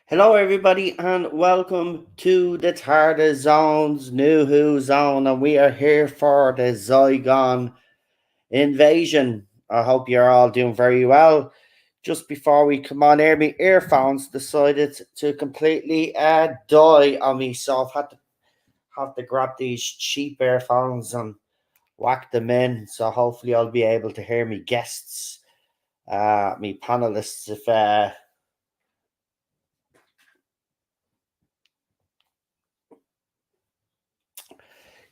Hello, everybody, and welcome to the NuWhoZone's NuWhoZone, and we are here for the Zygon invasion. I hope you're all doing very well. Just before we come on air, my earphones decided to completely die on me, so I've had to have to grab these cheap earphones and whack them in. So hopefully, I'll be able to hear me guests, me panelists, if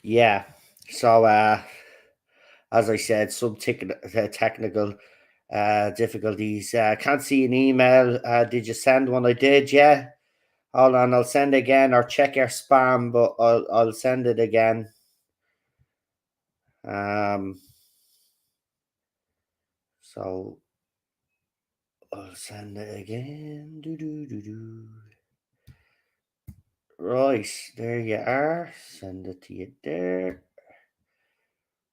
yeah. So as I said, some technical difficulties. Can't see an email. Did you send one? I did, yeah. Hold on, I'll send again or check your spam, but I'll send it again. So I'll send it again. Right, there you are. Send it to you there.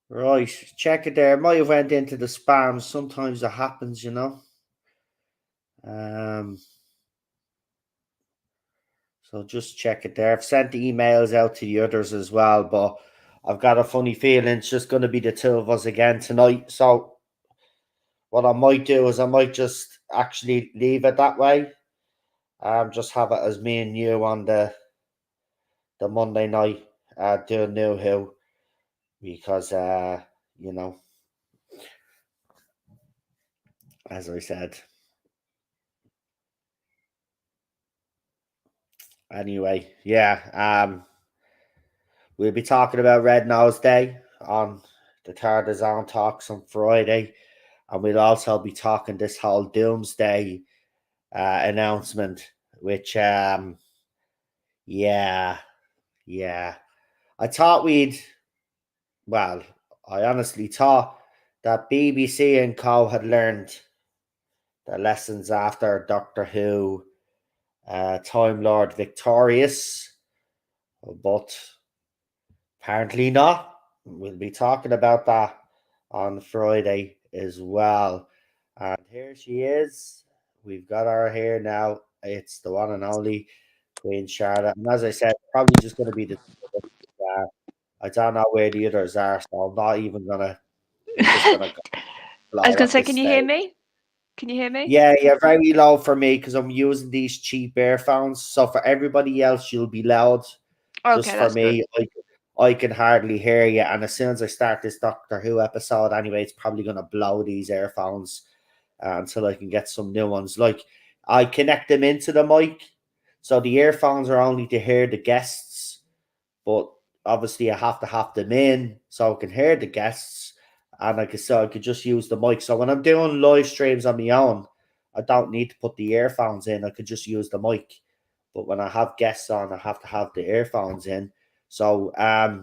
Right, check it there. Might have went into the spam. Sometimes it happens, you know. So just check it there. I've sent the emails out to the others as well, but I've got a funny feeling it's just going to be the two of us again tonight. So what I might do is I might just actually leave it that way. Just have it as me and you on the Monday night doing New Who, because you know, as I said. Anyway, yeah. We'll be talking about Red Nose Day on the NuWhoZone Talks on Friday. And we'll also be talking this whole Doomsday announcement, which, yeah. I thought I honestly thought that BBC and Co. had learned their lessons after Doctor Who, Time Lord Victorious, but apparently not. We'll be talking about that on Friday as well. And here she is. We've got her here now. It's the one and only Queen Charlotte. And as I said, probably just going to be the. I don't know where the others are, so I'm not even gonna. We're just gonna blow I was going at to say, this can you hear stage. me? Can you hear me? Yeah, very low for me because I'm using these cheap earphones. So for everybody else, you'll be loud. Just Okay, for that's good. me, I can hardly hear you. And as soon as I start this Doctor Who episode, anyway, it's probably gonna blow these earphones until I can get some new ones. Like I connect them into the mic, so the earphones are only to hear the guests, but obviously I have to have them in so I can hear the guests, and I could just use the mic. So when I'm doing live streams on my own, I don't need to put the earphones in. I could just use the mic. But when I have guests on, I have to have the earphones in. So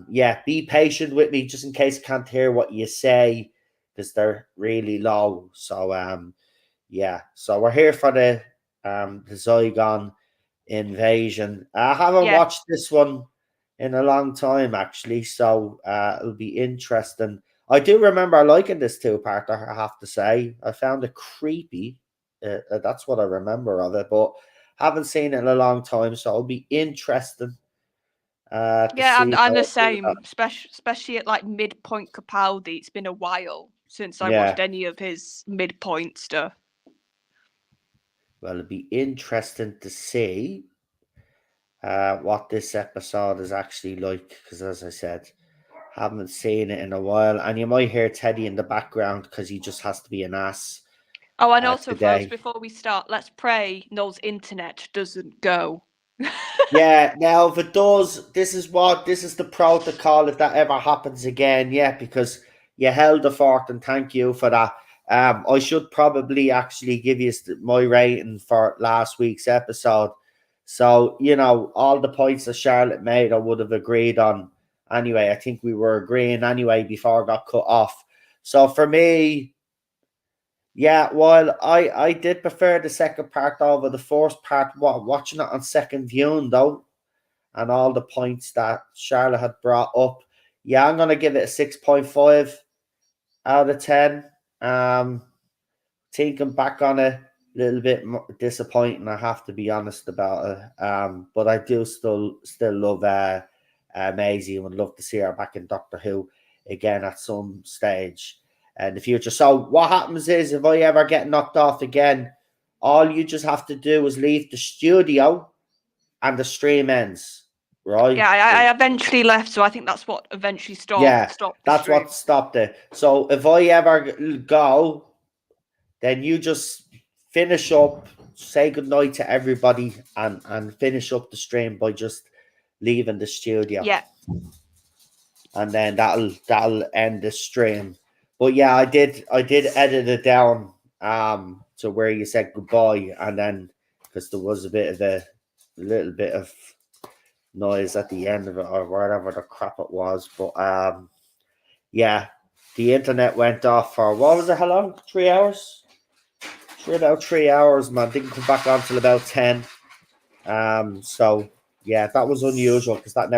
yeah, be patient with me just in case I can't hear what you say because they're really low. So yeah, so we're here for the Zygon invasion. I haven't Yeah. watched this one in a long time actually, so it'll be interesting. I do remember liking this two-parter, I have to say. I found it creepy. That's what I remember of it, but haven't seen it in a long time, so it'll be interesting to Yeah, see I'm how the it builds up. same, especially at like midpoint Capaldi. It's been a while since I watched Yeah, any of his midpoint stuff. well, it'll be interesting to see what this episode is actually like, because as I said, haven't seen it in a while, and you might hear Teddy in the background because he just has to be an ass Oh, and also, folks, today. before we start, let's pray Noel's internet doesn't go. Yeah, now if it does, this is the protocol if that ever happens again. Yeah, because you held the fort and thank you for that. I should probably actually give you my rating for last week's episode. So, all the points that Charlotte made, I would have agreed on anyway. I think we were agreeing anyway before I got cut off. So for me, yeah, while I did prefer the second part over the first part, watching it on second viewing though, and all the points that Charlotte had brought up. Yeah, I'm gonna give it a 6.5 out of 10. Thinking back on it, a little bit disappointing. I have to be honest about it. But I do still love Maisie and would love to see her back in Doctor Who again at some stage in the future. So what happens is if I ever get knocked off again, all you just have to do is leave the studio and the stream ends. Right? Yeah, I eventually left, so I think that's what eventually Yeah, stopped the that's stream. what stopped it. So if I ever go, then you just finish up, say goodnight to everybody, and finish up the stream by just leaving the studio, Yeah. and then that'll end the stream. But yeah, I did edit it down to where you said goodbye, and then because there was a little bit of noise at the end of it or whatever the crap it was, but yeah, the internet went off for what was it? How long? 3 hours? For about 3 hours, man. Didn't come back on till about 10. So yeah, that was unusual because that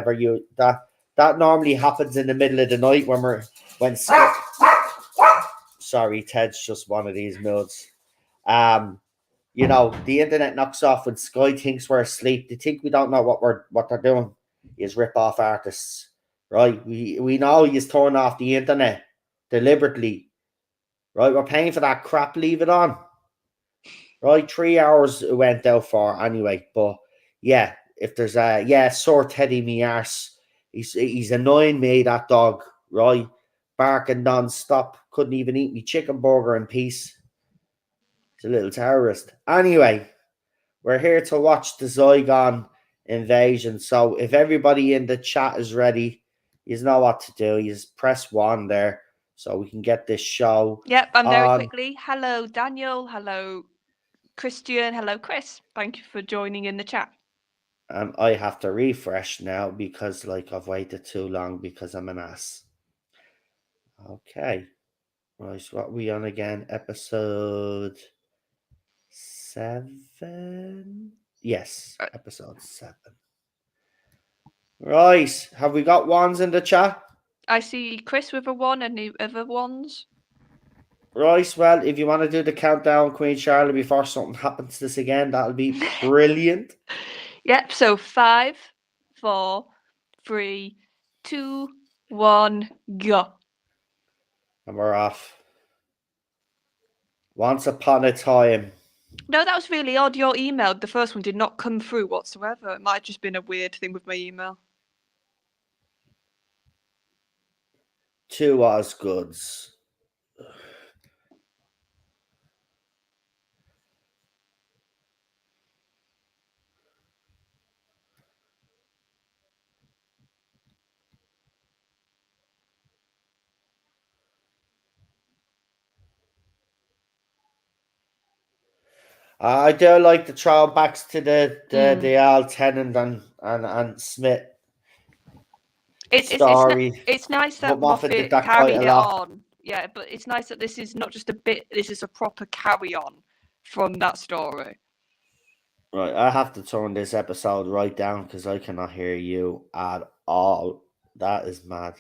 normally happens in the middle of the night when sorry, Ted's just one of these moods. Um, the internet knocks off when Sky thinks we're asleep. They think we don't know what they're doing is rip off artists. Right? We know he's turn off the internet deliberately. Right? We're paying for that crap, leave it on. Right, 3 hours it went out for anyway. But yeah, if there's Sir Teddy me arse. He's annoying me, that dog, right? Barking non-stop. Couldn't even eat me chicken burger in peace. He's a little terrorist. Anyway, we're here to watch the Zygon invasion. So if everybody in the chat is ready, you know what to do. You just press one there so we can get this show Yep, and very on. quickly, hello Daniel, hello Christian, hello Chris. Thank you for joining in the chat. And I have to refresh now because I've waited too long because I'm an ass. Okay. Right, so what are we on again? Episode 7? Yes, episode 7. Right. Have we got ones in the chat? I see Chris with a 1 and the other ones. Right, well, if you want to do the countdown, Queen Charlotte, before something happens to this again, that'll be brilliant. Yep, so 5, 4, 3, 2, 1, go. And we're off. Once upon a time. No, that was really odd. Your email, the first one, did not come through whatsoever. It might have just been a weird thing with my email. 2 Osgoods. I do like the throwbacks to the Al Tennant and Smith story. It's nice But that Moffat did Moffat that quite carried a it lot. on. Yeah, but it's nice that this is not just a bit. This is a proper carry on from that story. Right, I have to turn this episode right down because I cannot hear you at all. That is mad.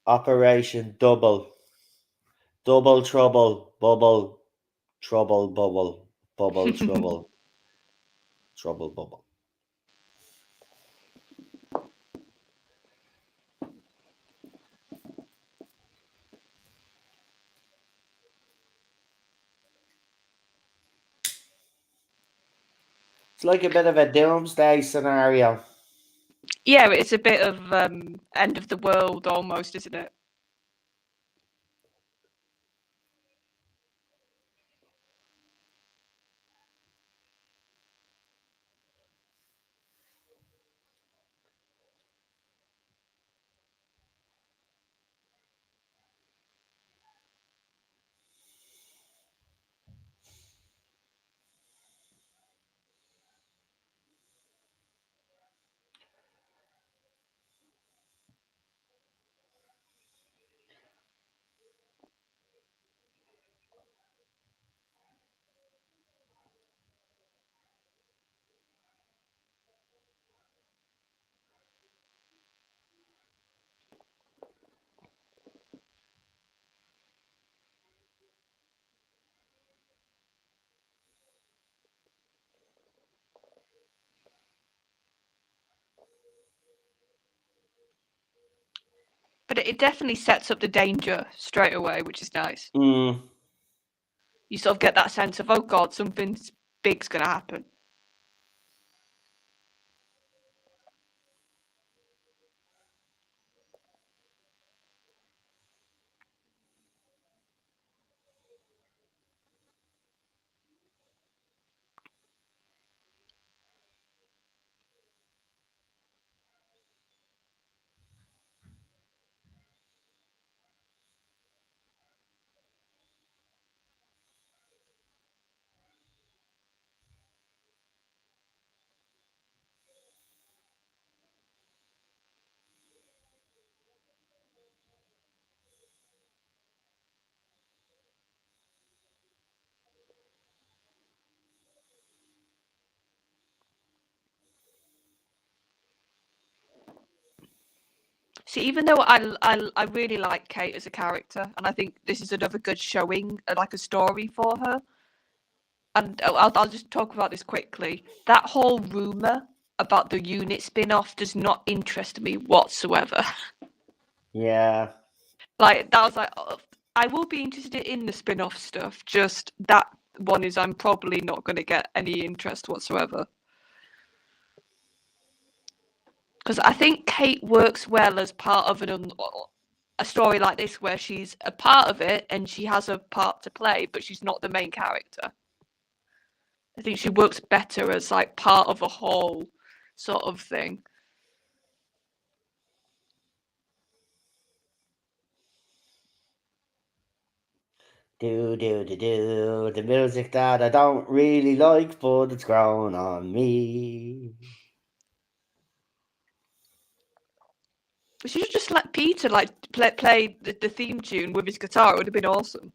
Operation Double. Double Trouble. Bubble. Trouble Bubble. Bubble Trouble. Trouble Bubble. It's like a bit of a doomsday scenario. Yeah, it's a bit of end of the world almost, isn't it? But it definitely sets up the danger straight away, which is nice. Mm. You sort of get that sense of, oh god, something big's gonna happen. See, even though I really like Kate as a character, and I think this is another good showing, like a story for her. And I'll just talk about this quickly. That whole rumor about the unit spin-off does not interest me whatsoever. Yeah. Like that was like, oh, I will be interested in the spin-off stuff. Just that one is I'm probably not going to get any interest whatsoever. Because I think Kate works well as part of a story like this where she's a part of it and she has a part to play, but she's not the main character. I think she works better as like part of a whole sort of thing. Do the music that I don't really like, but it's grown on me. She should just let Peter like play the theme tune with his guitar. It would have been awesome.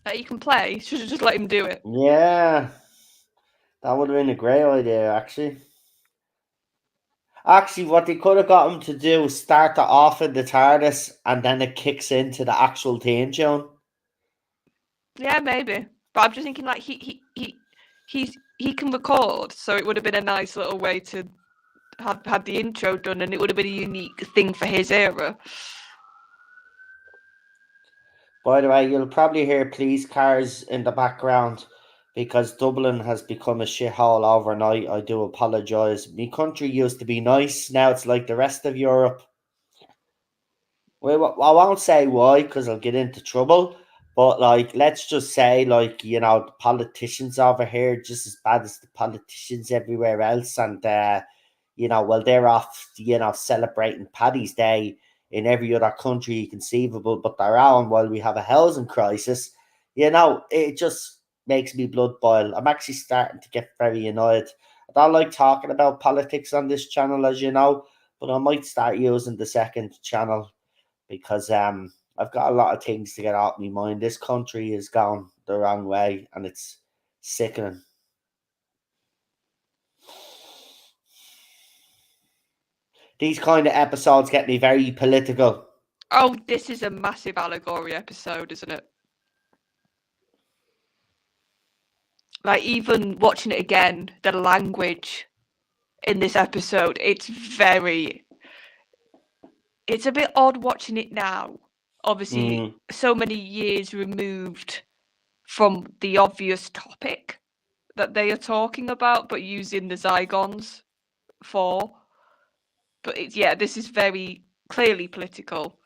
Like, he can play. She should just let him do it. Yeah, that would have been a great idea, actually. Actually, what they could have got him to do is start it off in the TARDIS and then it kicks into the actual theme tune. Yeah, maybe. But I'm just thinking like he can record, so it would have been a nice little way to have the intro done, and it would have been a unique thing for his era. By the way, you'll probably hear police cars in the background because Dublin has become a shithole overnight. I do apologise. My country used to be nice. Now it's like the rest of Europe. Well, I won't say why because I'll get into trouble. But like, let's just say, like, the politicians over here just as bad as the politicians everywhere else, and well, they're off, celebrating Paddy's Day in every other country conceivable, but their own, while we have a housing crisis. It just makes me blood boil. I'm actually starting to get very annoyed. I don't like talking about politics on this channel, as you know, but I might start using the second channel because I've got a lot of things to get out of my mind. This country is going the wrong way, and it's sickening. These kind of episodes get me very political. Oh, this is a massive allegory episode, isn't it? Like, even watching it again, the language in this episode, it's a bit odd watching it now. Obviously, so many years removed from the obvious topic that they are talking about, but using the Zygons for. But this is very clearly political.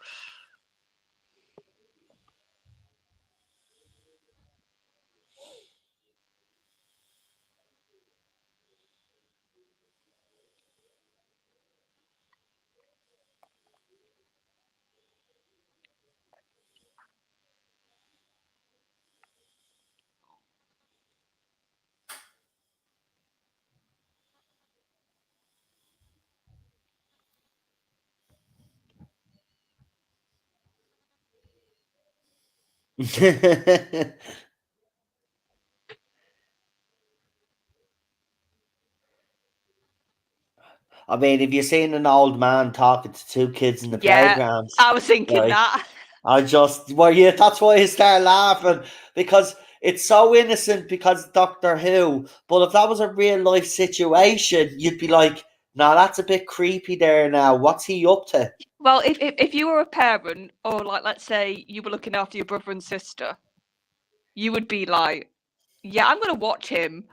I mean, if you're seeing an old man talking to two kids in the Yeah, playground, I was thinking like, that. that's why I start laughing, because it's so innocent because Doctor Who. But if that was a real life situation, you'd be like, "Nah, that's a bit creepy there. Now, what's he up to?" Well, if you were a parent, or like, let's say you were looking after your brother and sister, you would be like, yeah, I'm going to watch him.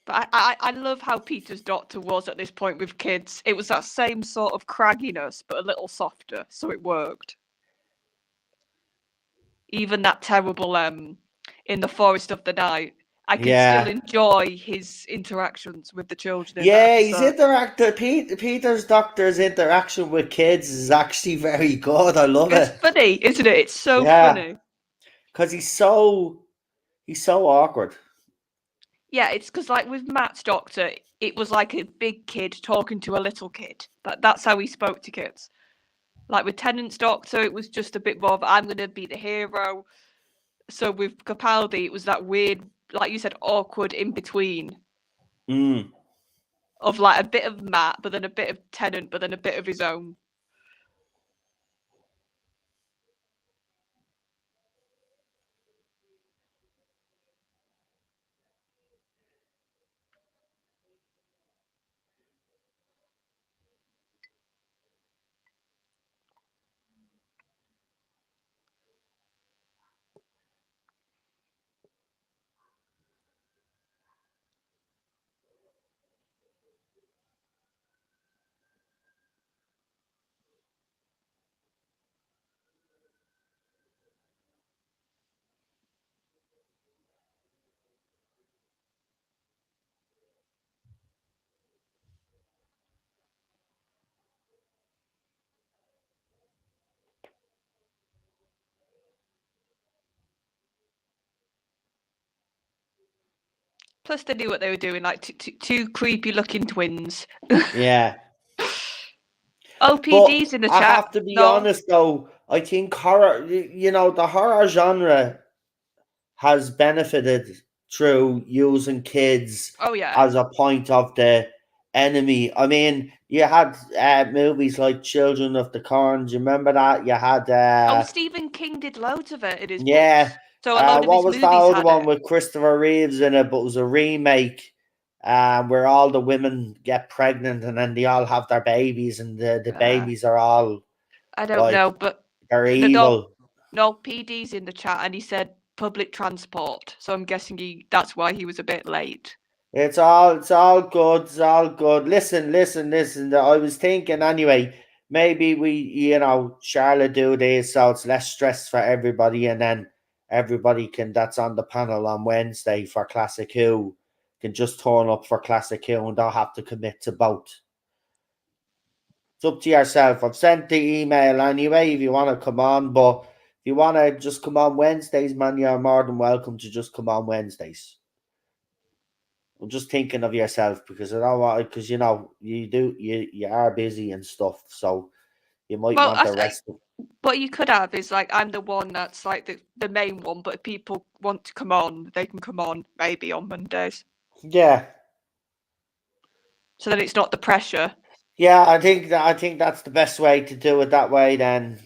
But I love how Peter's Doctor was at this point with kids. It was that same sort of cragginess, but a little softer, so it worked. Even that terrible in the Forest of the Night, I could still enjoy his interactions with the children in that episode. Peter's Doctor's interaction with kids is actually very good. I love It's it. funny, isn't it? It's so Yeah, funny. because he's so awkward. Yeah, it's because like with Matt's Doctor, it was like a big kid talking to a little kid. That's how he spoke to kids. Like with Tennant's Doctor, it was just a bit more of I'm going to be the hero. So with Capaldi, it was that weird, like you said, awkward in between of like a bit of Matt, but then a bit of Tennant, but then a bit of his own. Plus, they knew what they were doing, like two creepy-looking twins. Yeah. OPD's But in the I chat. have to be No. honest, though. I think horror, the horror genre has benefited through using kids Oh yeah. as a point of the enemy. I mean, you had movies like Children of the Corn. Do you remember that? You had Stephen King did loads of it in his yeah. books. So a load of What his was that movies other had one it. with Christopher Reeves in it? But it was a remake. Where all the women get pregnant and then they all have their babies, and the babies are all I don't like know, but they're evil. No, PD's in the chat and he said public transport. So I'm guessing that's why he was a bit late. It's all good. It's all good. Listen. I was thinking anyway. Maybe Charlotte do this so it's less stress for everybody, and then everybody that's on the panel on Wednesday for Classic Who can just turn up for Classic Who and don't have to commit to both. It's up to yourself. I've sent the email anyway if you want to come on, but if you want to just come on Wednesdays, man, you're more than welcome to just come on Wednesdays. I'm just thinking of yourself because I don't want, because you are busy and stuff, so you might Well, want the rest of. what you could have is like I'm the one that's like the main one, but if people want to come on, they can come on maybe on Mondays. Yeah, So then it's not the pressure. yeah. I think that's the best way to do it. That way, then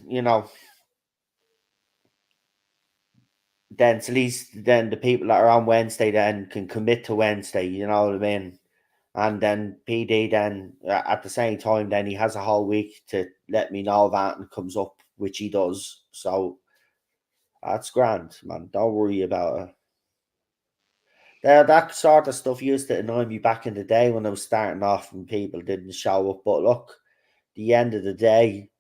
then at least then the people that are on Wednesday then can commit to Wednesday. You know what I mean? And then PD then at the same time then he has a whole week to let me know if anything comes up, which he does. So that's grand, man. Don't worry about it. That sort of stuff used to annoy me back in the day when I was starting off and people didn't show up. But look, the end of the day,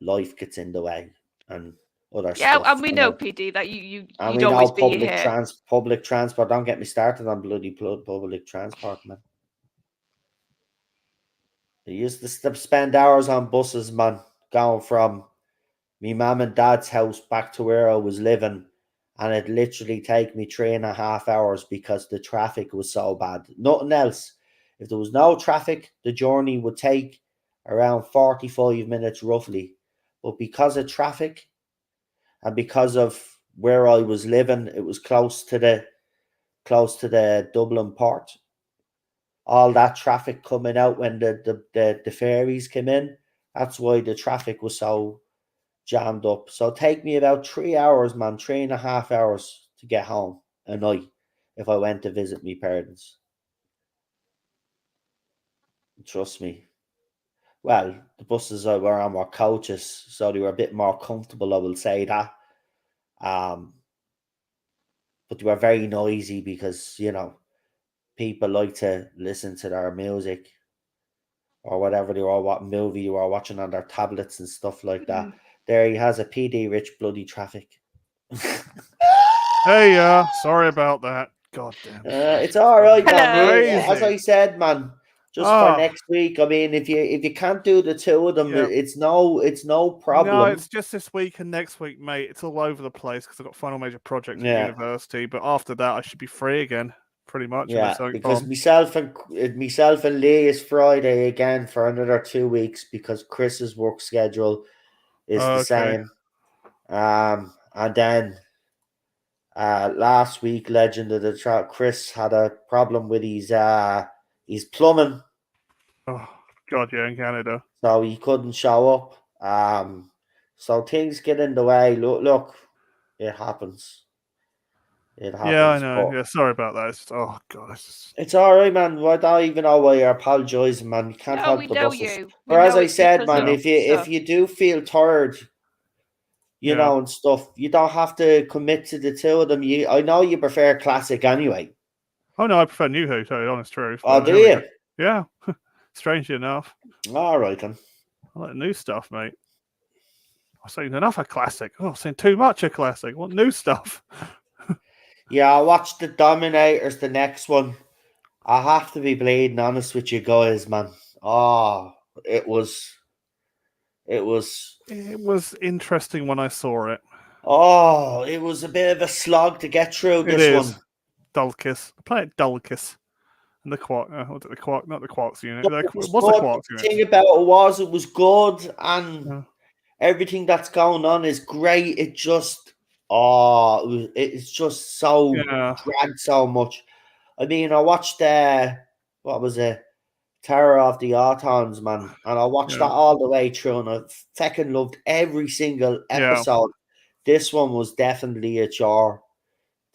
life gets in the way and other Yeah, stuff. and we know, PD, that you And you'd we know always be here. public transport. Don't get me started on bloody public transport, man. They used to spend hours on buses, man, going from me mum and dad's house back to where I was living, and it literally take me 3.5 hours because the traffic was so bad. Nothing else. If there was no traffic, the journey would take around 45 minutes roughly. But because of traffic and because of where I was living, it was close to the Dublin port. All that traffic coming out when the ferries came in. That's why the traffic was so jammed up. So take me about 3 hours, man, 3.5 hours to get home a night if I went to visit my parents. Trust me. Well, the buses I were on were coaches, so they were a bit more comfortable, I will say that. Um, but they were very noisy because, people like to listen to their music or whatever what movie you were watching on their tablets and stuff like that. There he has a PD rich bloody traffic. Hey, sorry about that. God damn. It's all right, man. Hello. As I said, man, just for next week. I mean, if you can't do the two of them, Yeah. it's no problem. No, it's just this week and next week, mate. It's all over the place because I've got final major projects at university. But after that, I should be free again, pretty much. Yeah, because myself and Lee is Friday again for another 2 weeks because Chris's work schedule is the same. And then last week, legend of the track, Chris had a problem with his plumbing. Oh God, yeah, in Canada, so he couldn't show up. So things get in the way. Look, it happens. It happens. Yeah, I know. Yeah, sorry about that. It's just, oh God, it's all right, man. I don't even know why you're apologising, man. You can't help the buses. Or as I said, man, if you do feel tired, and stuff, you don't have to commit to the two of them. I know you prefer classic anyway. Oh no, I prefer NuWho, to tell you the honest truth. Oh, do you? Yeah. Strangely enough. All right then. I like new stuff, mate. I'm saying enough of classic. Oh, I'm saying too much of classic. What new stuff? Yeah, I watched the Dominators, the next one. I have to be bleeding honest with you guys, man. Oh, it was interesting when I saw it. Oh, it was a bit of a slog to get through this one. Dulcus. Play it Dulcus. And the Quark, not the Quarks unit. What's the Quarks unit? The thing about it was good, and everything that's going on is great. It just, it's just so dragged so much. I mean, I watched what was it, Terror of the Autons, man, and I watched that all the way through, and I fucking loved every single episode. This one was definitely a chore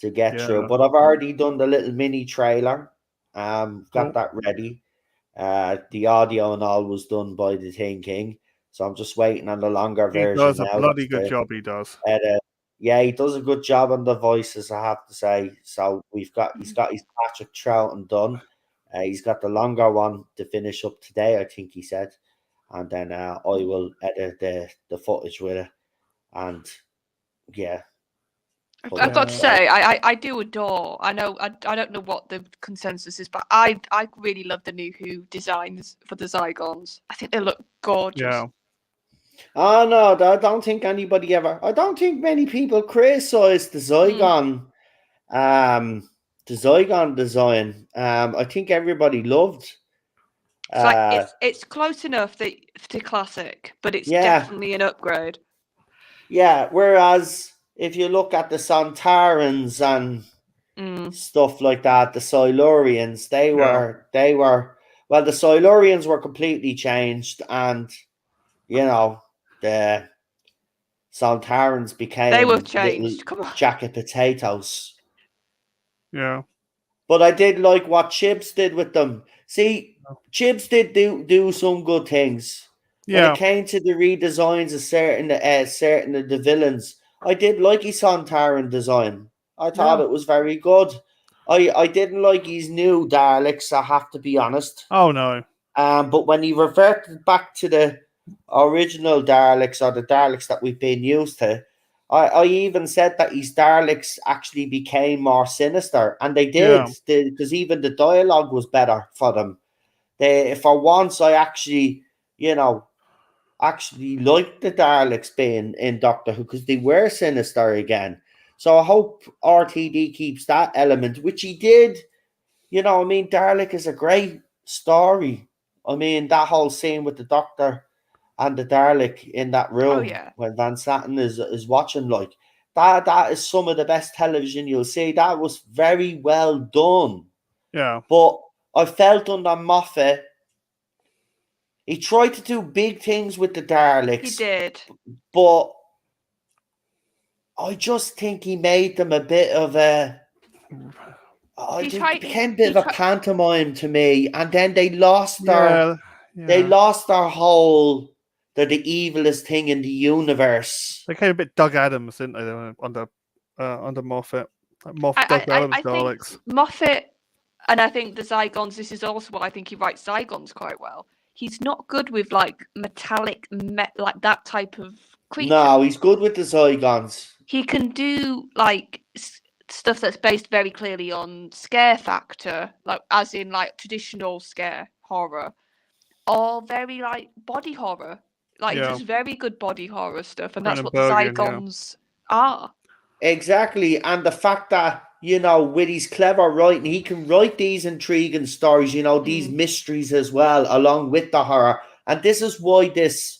to get through, but I've already done the little mini trailer. Got that ready. The audio and all was done by the King, so I'm just waiting on the longer version. He does a bloody good job. He does. Yeah, he does a good job on the voices, I have to say. So he's got his Patrick Troughton done. He's got the longer one to finish up today, I think he said, and then I will edit the footage with it, and yeah. I've got to say, I do adore. I know I don't know what the consensus is, but I really love the new Who designs for the Zygons. I think they look gorgeous. Yeah. Oh no, I don't think anybody ever. I don't think many people criticise the Zygon, the Zygon design. I think everybody loved. It's like it's close enough to classic, but it's definitely an upgrade. Yeah, whereas if you look at the Sontarans and stuff like that, the Silurians, they were well, the Silurians were completely changed, and you know the Sontarans became they were changed. Come on, jacket potatoes. Yeah. But I did like what Chibs did with them. See, Chibs did do some good things. When it came to the redesigns of certain of the villains, I did like his Sontaran design. I thought it was very good. I didn't like his new Daleks, I have to be honest. Oh no. But when he reverted back to the original Daleks, or the Daleks that we've been used to, I even said that his Daleks actually became more sinister, and they did, because even the dialogue was better for them. For once, I actually, actually liked the Daleks being in Doctor Who, because they were sinister again. So I hope RTD keeps that element, which he did. I mean, Dalek is a great story. I mean, that whole scene with the Doctor and the Dalek in that room when Van Satin is watching, like, that is some of the best television you'll see. That was very well done. Yeah. But I felt under Moffat, he tried to do big things with the Daleks. He did. But I just think he made them a bit of a... it became a bit of a pantomime to me, and then they lost their whole... They're the evilest thing in the universe. They came a bit Doug Adams, didn't they? Under Moffat. Doug Adams Daleks. Moffat, and I think the Zygons, this is also what I think he writes Zygons quite well. He's not good with like metallic, like that type of creature. No, he's good with the Zygons. He can do like stuff that's based very clearly on scare factor, like as in like traditional scare horror, or very like body horror. Like he does very good body horror stuff, and that's what the Zygons are. Exactly, and the fact that with his clever writing, he can write these intriguing stories, these mysteries as well, along with the horror. And this is why this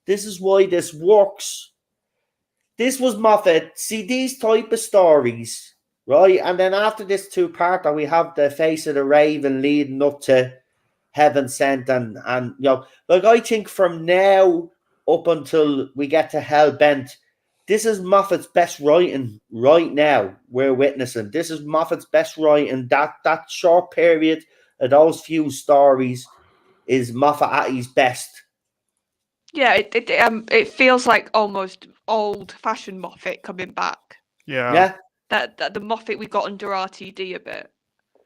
works. This was Moffat. See, these type of stories, right? And then after this two-parter, we have the Face of the Raven leading up to Heaven Sent, and like, I think from now up until we get to Hellbent, this is Moffat's best writing right now. We're witnessing. This is Moffat's best writing. That short period of those few stories is Moffat at his best. Yeah, it feels like almost old-fashioned Moffat coming back. Yeah. That the Moffat we got under RTD a bit.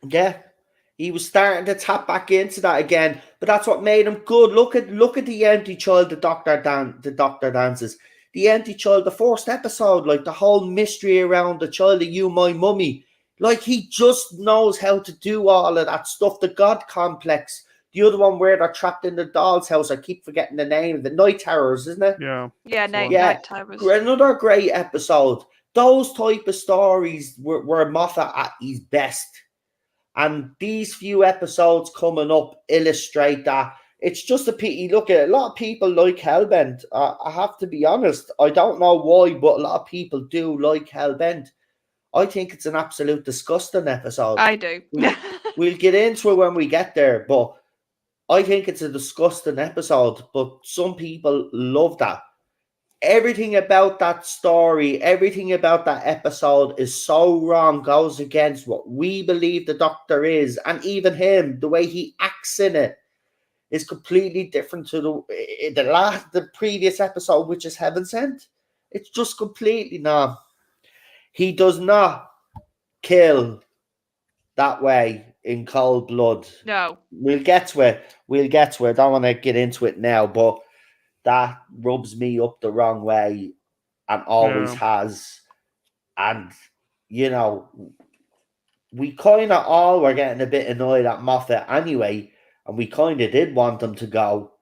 Yeah. He was starting to tap back into that again, but that's what made him good. Look at the empty child, the Doctor dances. The empty child, the first episode, like the whole mystery around the child of You, My Mummy. Like, he just knows how to do all of that stuff. The God Complex. The other one where they're trapped in the doll's house. I keep forgetting the name. The Night Terrors, isn't it? Yeah. Yeah, Night Terrors. Another great episode. Those type of stories were Moffat at his best. And these few episodes coming up illustrate that. It's just a pity. Look, a lot of people like Hellbent. I have to be honest. I don't know why, but a lot of people do like Hellbent. I think it's an absolute disgusting episode. I do. We'll get into it when we get there, but I think it's a disgusting episode. But some people love that. Everything about that story, everything about that episode is so wrong, goes against what we believe the Doctor is, and even him, the way he acts in it, is completely different to the previous episode, which is Heaven Sent. It's just completely not. He does not kill that way in cold blood. No. We'll get to it. I don't want to get into it now, but that rubs me up the wrong way and always has. And, you know, we kind of all were getting a bit annoyed at Moffat anyway, and we kind of did want him to go.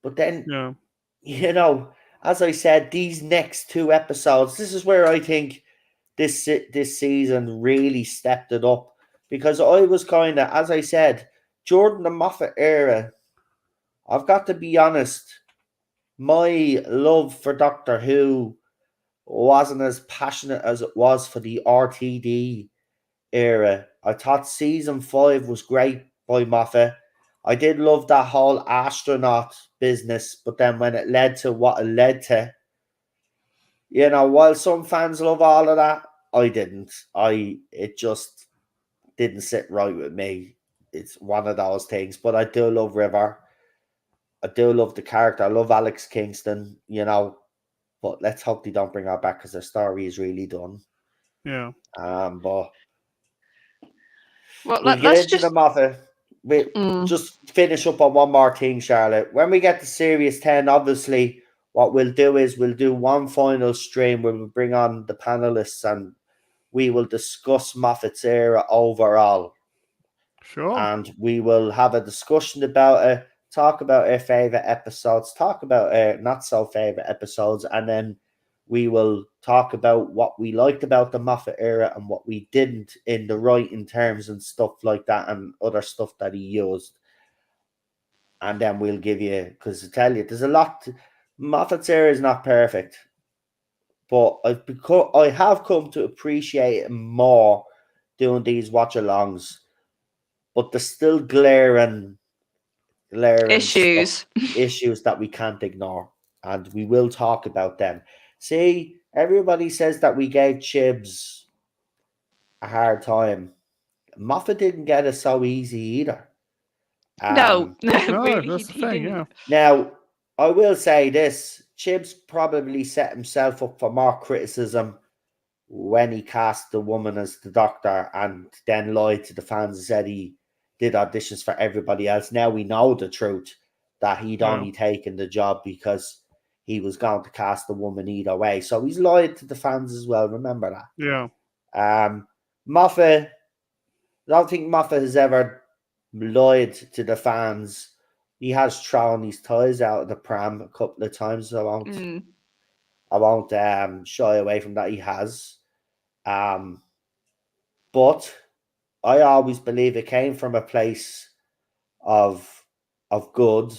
But then, you know, as I said, these next 2 episodes, this is where I think this season really stepped it up. Because I was kind of, as I said, during the Moffat era, I've got to be honest, my love for Doctor Who wasn't as passionate as it was for the RTD era. I thought season 5 was great by Moffat. I did love that whole astronaut business, but then when it led to what it led to, you know, while some fans love all of that, I didn't. It just didn't sit right with me. It's one of those things. But I do love River. I do love the character. I love Alex Kingston, you know. But let's hope they don't bring her back because her story is really done. Yeah. But well, we'll get let's into just the Moffat. We just finish up on one more thing, Charlotte. When we get to Series 10, obviously, what we'll do is we'll do one final stream where we'll bring on the panelists and we will discuss Moffat's era overall. Sure. And we will have a discussion about it, talk about our favourite episodes, talk about our not so favourite episodes, and then we will talk about what we liked about the Moffat era and what we didn't in the writing terms and stuff like that and other stuff that he used. And then we'll give you, because I tell you, there's a lot. Moffat's era is not perfect, but I have come to appreciate it more doing these watch-alongs. But there's still glaring issues. issues that we can't ignore, and we will talk about them. See, everybody says that we gave Chibs a hard time. Moffat didn't get it so easy either. No, really, that's the he thing, didn't. yeah. Now, I will say this: Chibs probably set himself up for more criticism when he cast the woman as the Doctor and then lied to the fans and said he did auditions for everybody else. Now we know the truth that he'd only taken the job because he was going to cast the woman either way. So he's lied to the fans as well. Remember that. Yeah. Moffat, I don't think Moffat has ever lied to the fans. He has thrown his toys out of the pram a couple of times. So I won't shy away from that. He has. But I always believe it came from a place of good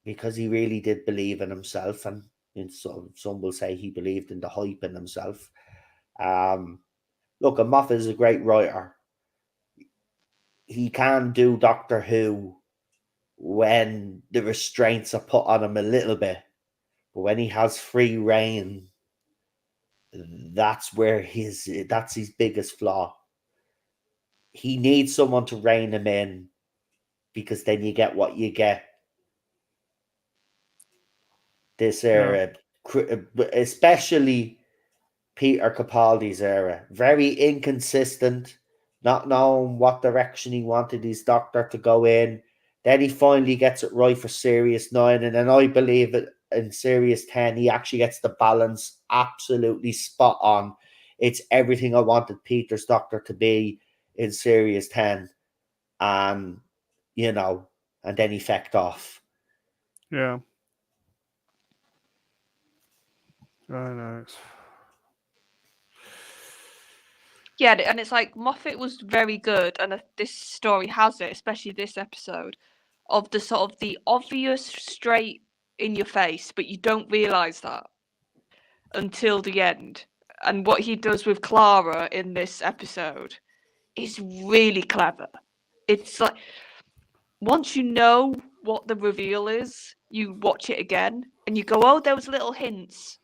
because he really did believe in himself, and some will say he believed in the hype in himself. Look, Moffat is a great writer. He can do Doctor Who when the restraints are put on him a little bit, but when he has free reign, that's his biggest flaw. He needs someone to rein him in because then you get what you get. This era, especially Peter Capaldi's era, very inconsistent, not knowing what direction he wanted his Doctor to go in. Then he finally gets it right for Series 9, and then I believe that in Series 10, he actually gets the balance absolutely spot on. It's everything I wanted Peter's Doctor to be in Series 10. And, and then he fecked off. Yeah. I know. Yeah, and it's like Moffat was very good, and this story has it, especially this episode, of the sort of the obvious straight in your face, but you don't realise that until the end. And what he does with Clara in this episode is really clever. It's like once you know what the reveal is, you watch it again and you go, "Oh, there was little hints."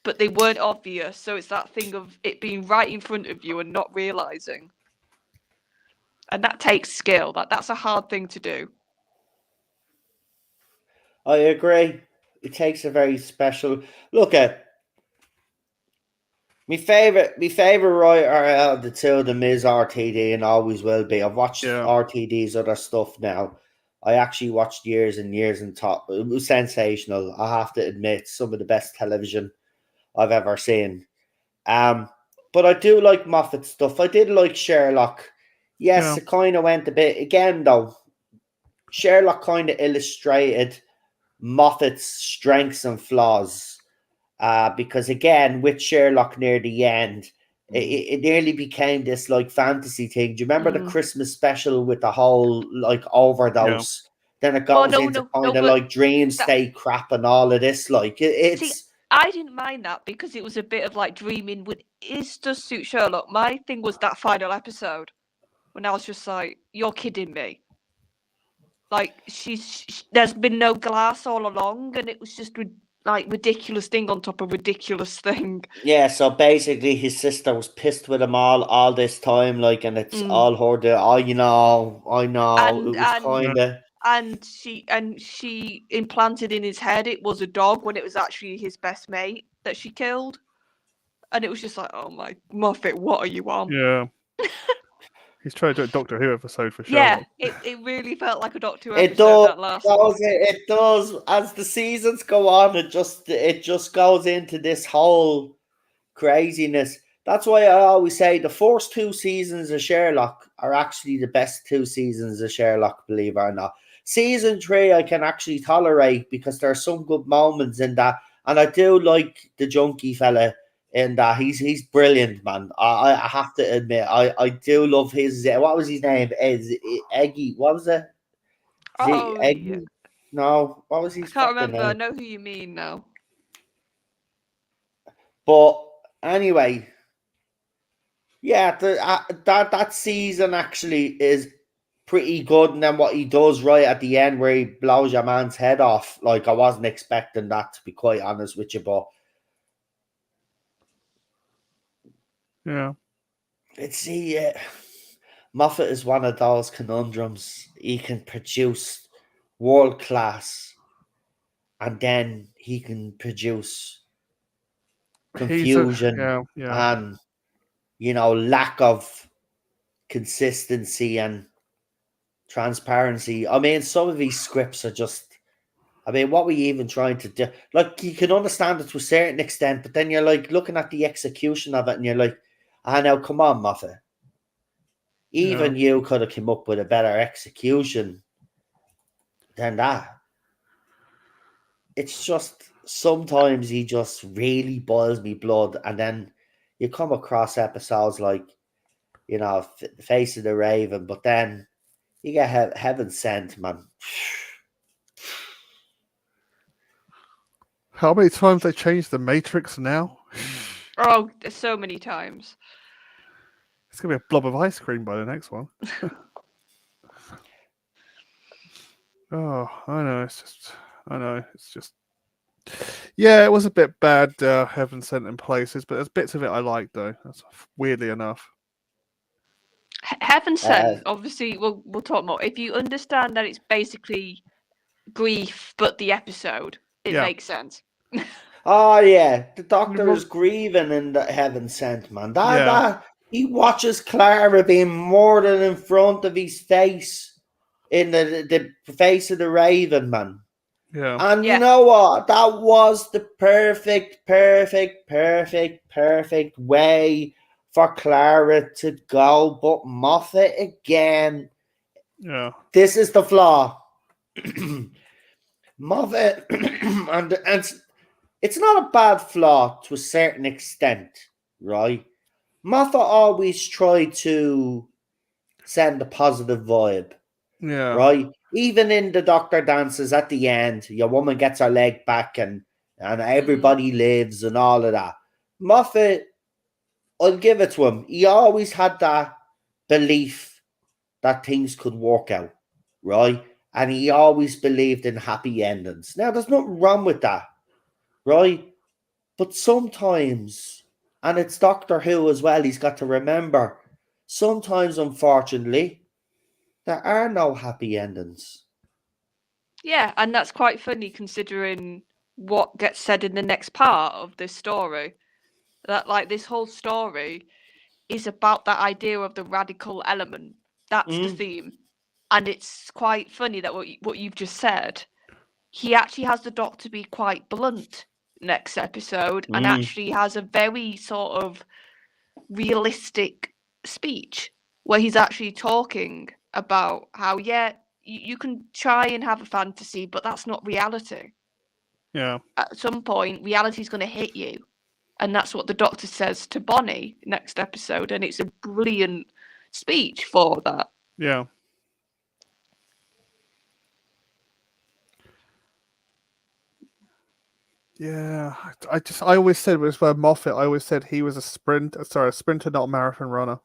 But they weren't obvious, so it's that thing of it being right in front of you and not realizing. And that takes skill. That's a hard thing to do. I agree. It takes a very special look at. My favorite writer out of the two of them is RTD and always will be. I've watched RTD's other stuff now. I actually watched years and years and thought it was sensational. I have to admit, some of the best television I've ever seen. But I do like Moffat stuff. I did like Sherlock. Yes, it kind of went a bit again though. Sherlock kind of illustrated Moffat's strengths and flaws. Because again, with Sherlock near the end, it nearly became this like fantasy thing. Do you remember the Christmas special with the whole like overdose? Yeah. Then it goes into kind of like dream state crap and all of this. Like it's. See, I didn't mind that because it was a bit of like dreaming. Does suit Sherlock? My thing was that final episode when I was just like, "You're kidding me." Like there's been no glass all along, and it was just like ridiculous thing on top of ridiculous thing. Yeah, so basically his sister was pissed with him all this time, like, and it's all her. I know. And, it was kind of. And she implanted in his head it was a dog when it was actually his best mate that she killed, and it was just like, oh my Moffat, what are you on? Yeah. He's trying to do a Doctor Who episode for Sherlock. Yeah, it really felt like a Doctor Who episode. That last one. It does. As the seasons go on, it just goes into this whole craziness. That's why I always say the first 2 seasons of Sherlock are actually the best 2 seasons of Sherlock, believe it or not. Season 3 I can actually tolerate because there are some good moments in that, and I do like the junkie fella in that. He's brilliant, man. I have to admit, I do love his. What was his name? Eggy. What was it? Eggy? Yeah. No, what was his? I can't remember. Name? I know who you mean now. But anyway, yeah, that season actually is pretty good. And then what he does right at the end, where he blows your man's head off, like I wasn't expecting that, to be quite honest with you, but. Yeah. Moffat is one of those conundrums. He can produce world class, and then he can produce confusion and lack of consistency and transparency. I mean, some of these scripts are just. I mean, what were you even trying to do? Like, you can understand it to a certain extent, but then you're like looking at the execution of it, and you're like, now come on, Moffat. Even you could have come up with a better execution than that. It's just sometimes he just really boils me blood, and then you come across episodes like, Face of the Raven, but then you get Heaven Sent, man. How many times they changed the Matrix now? Oh, so many times. It's going to be a blob of ice cream by the next one. Oh, I know. It's just. Yeah, it was a bit bad, Heaven Sent in places, but there's bits of it I like, though. That's weirdly enough. Heaven Sent, obviously, we'll talk more. If you understand that it's basically grief, but the episode, it makes sense. Oh, yeah. The Doctor is grieving in the Heaven Sent, man. That he watches Clara being murdered in front of his face in the Face of the Raven, man. Yeah. And you know what? That was the perfect way for Clara to go. But Moffat again. Yeah. This is the flaw. Moffat, and it's not a bad flaw to a certain extent, right? Moffat always tried to send a positive vibe. Yeah. Right? Even in the Doctor dances at the end, your woman gets her leg back and everybody lives and all of that. Moffat, I'll give it to him. He always had that belief that things could work out, right? And he always believed in happy endings. Now, there's nothing wrong with that, right? But sometimes, and it's Doctor Who as well, he's got to remember, sometimes, unfortunately, there are no happy endings. Yeah, and that's quite funny considering what gets said in the next part of this story. That like this whole story is about that idea of the radical element. That's the theme, and it's quite funny that what you've just said. He actually has the Doctor be quite blunt next episode, and actually has a very sort of realistic speech where he's actually talking about how you can try and have a fantasy, but that's not reality. Yeah. At some point, reality is going to hit you. And that's what the Doctor says to Bonnie next episode. And it's a brilliant speech for that. Yeah. Yeah. I always said it was Moffat. I always said he was a sprinter, not a marathon runner.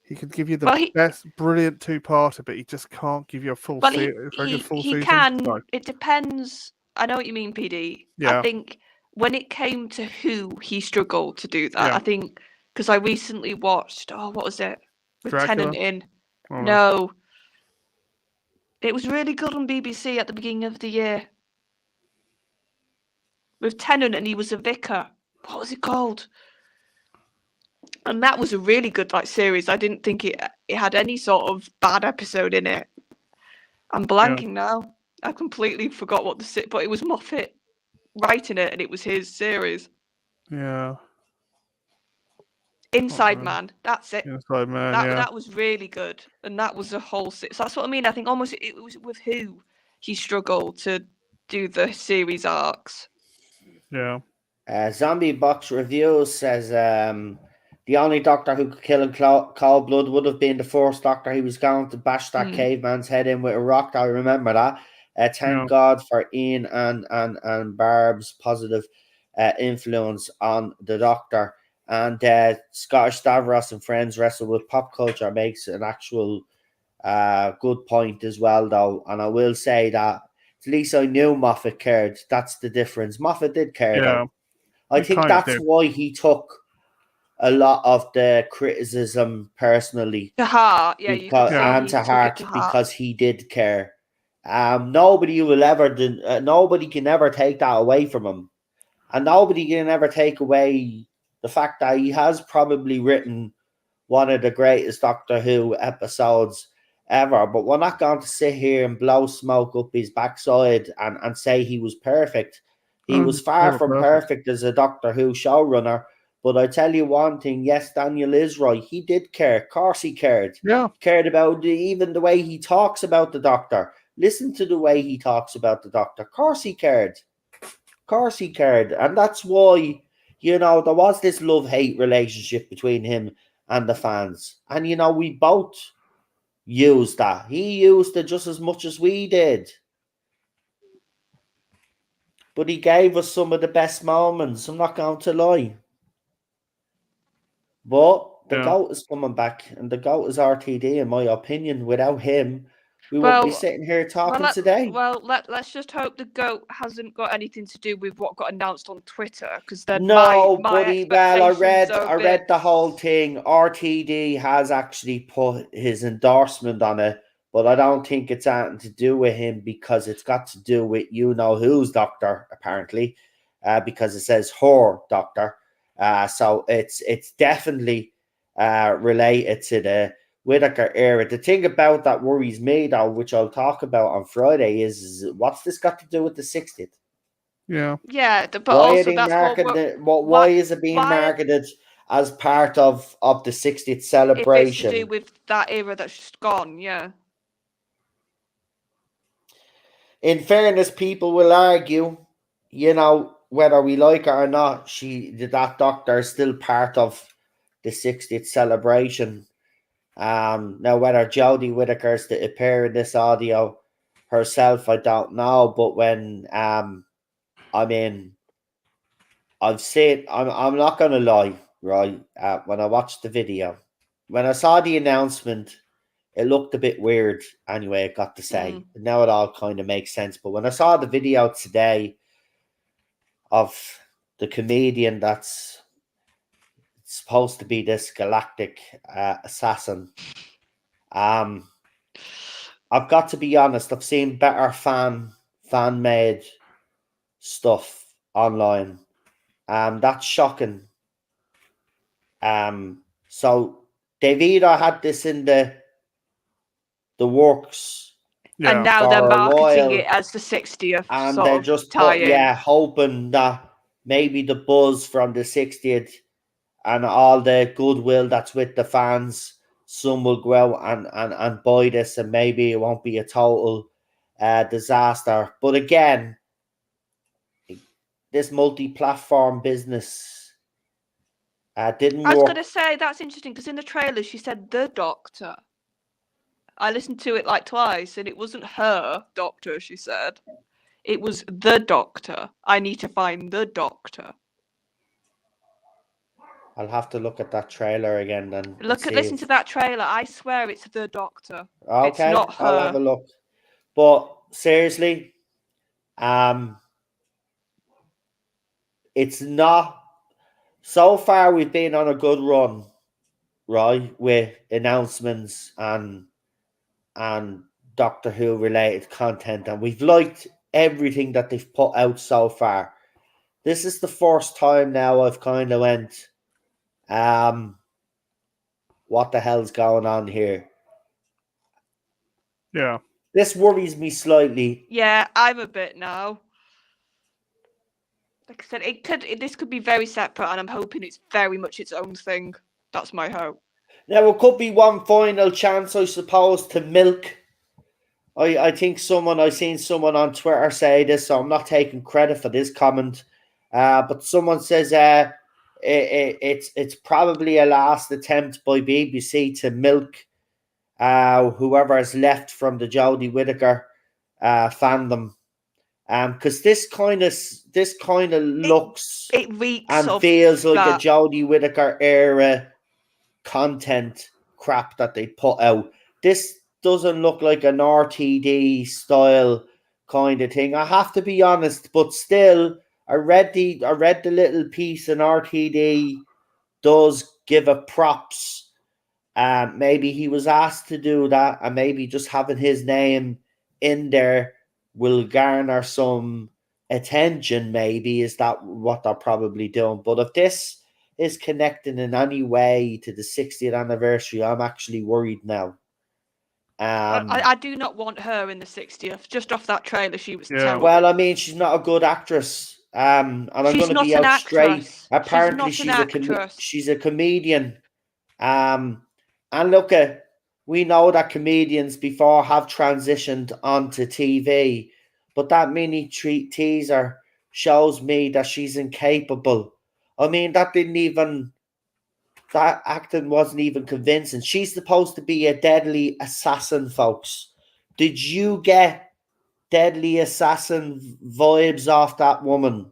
He could give you the best, brilliant two-parter, but he just can't give you a full season. He can. No. It depends. I know what you mean, PD. Yeah. I think when it came to Who, he struggled to do that. Yeah. I think because I recently watched, what was it? With Dracula? Tennant in. Oh. No. It was really good on BBC at the beginning of the year. With Tennant, and he was a vicar. What was it called? And that was a really good series. I didn't think it had any sort of bad episode in it. I'm blanking now. I completely forgot but it was Moffat writing it, and it was his series. Yeah. Inside Man. That's it. Inside Man. That was really good, and that was a whole. So that's what I mean. I think almost it was with Who he struggled to do the series arcs. Yeah. Zombie Box Reviews says the only Doctor who could kill in cold blood would have been the first Doctor. He was going to bash that caveman's head in with a rock. I remember that. Thank God for Ian and Barb's positive influence on the Doctor. And Scottish Stavros and Friends Wrestle with Pop Culture makes an actual good point as well, though. And I will say that at least I knew Moffat cared. That's the difference. Moffat did care, though. I think that's why he took a lot of the criticism personally to heart, because he did care. Nobody can ever take that away from him, and nobody can ever take away the fact that he has probably written one of the greatest Doctor Who episodes ever. But we're not going to sit here and blow smoke up his backside and say he was perfect. He was far from perfect as a Doctor Who showrunner. But I tell you one thing, yes, Daniel is right. He did care. Of course he cared. Yeah. Cared about even the way he talks about the Doctor. Listen to the way he talks about the Doctor. Of course he cared. Of course he cared. And that's why, there was this love-hate relationship between him and the fans. And, we both used that. He used it just as much as we did. But he gave us some of the best moments. I'm not going to lie. But the GOAT is coming back, and the GOAT is RTD, in my opinion. Without him, we won't be sitting here talking today. Well, let's just hope the GOAT hasn't got anything to do with what got announced on Twitter, because then buddy. Well, I read the whole thing. RTD has actually put his endorsement on it, but I don't think it's anything to do with him, because it's got to do with who's Doctor, apparently, because it says her Doctor. So it's definitely related to the Whittaker era. The thing about that worries me, though, which I'll talk about on Friday, is what's this got to do with the 60th? Yeah. Yeah, but why also why is it being marketed as part of the 60th celebration? If it's to do with that era that's just gone, yeah. In fairness, people will argue, whether we like it or not, that Doctor is still part of the 60th celebration. Now, whether Jodie Whittaker is to appear in this audio herself, I don't know. But when I've seen, I'm not gonna lie, right? When I watched the video, when I saw the announcement, it looked a bit weird. Anyway, I got to say, now it all kind of makes sense. But when I saw the video today of the comedian that's supposed to be this galactic assassin, I've got to be honest, I've seen better fan made stuff online, That's shocking. So they've either had this in the works And Yeah. now they're for a marketing while, it as the 60th and sort they're of just tie-in. hoping that maybe the buzz from the 60th and all the goodwill that's with the fans, some will go out and buy this, and maybe it won't be a total disaster. But again, this multi-platform business didn't I was going work. to say, that's interesting, because in the trailer she said the doctor. I listened to it like twice, and it wasn't her doctor, she said. It was the doctor. I need to find the doctor. I'll have to look at that trailer again then and see Listen if. to that trailer. I swear it's the doctor. It's Okay, not I'll have her. a look. But seriously, it's not. So far, we've been on a good run, right, with announcements and Doctor Who related content, and we've liked everything that they've put out so far. This is the first time now I've kind of went, what the hell's going on here? Yeah. This worries me slightly. Yeah, I'm a bit now. Like I said, this could be very separate, and I'm hoping it's very much its own thing. That's my hope. Now, it could be one final chance, I suppose, to milk. I think I seen someone on Twitter say this, so I'm not taking credit for this comment. But someone says it's probably a last attempt by BBC to milk whoever is left from the Jodie Whittaker fandom. Because this kind of looks It reeks and of feels like a that. Jodie Whittaker era content crap that they put out. This doesn't look like an RTD style kind of thing. I have to be honest, but still, I read the little piece, and RTD does give a props. Maybe he was asked to do that, and maybe just having his name in there will garner some attention. Maybe is that what they're probably doing. But if this is connecting in any way to the 60th anniversary, I'm actually worried now. I do not want her in the 60th. Just off that trailer, she was Yeah. terrible. Well, I mean, she's not a good actress. And I'm She's going to not be an out straight. actress. Apparently, She's not an actress. she's a comedian. And look at, we know that comedians before have transitioned onto TV, but that mini teaser shows me that she's incapable. I mean, that acting wasn't even convincing. She's supposed to be a deadly assassin, folks. Did you get deadly assassin vibes off that woman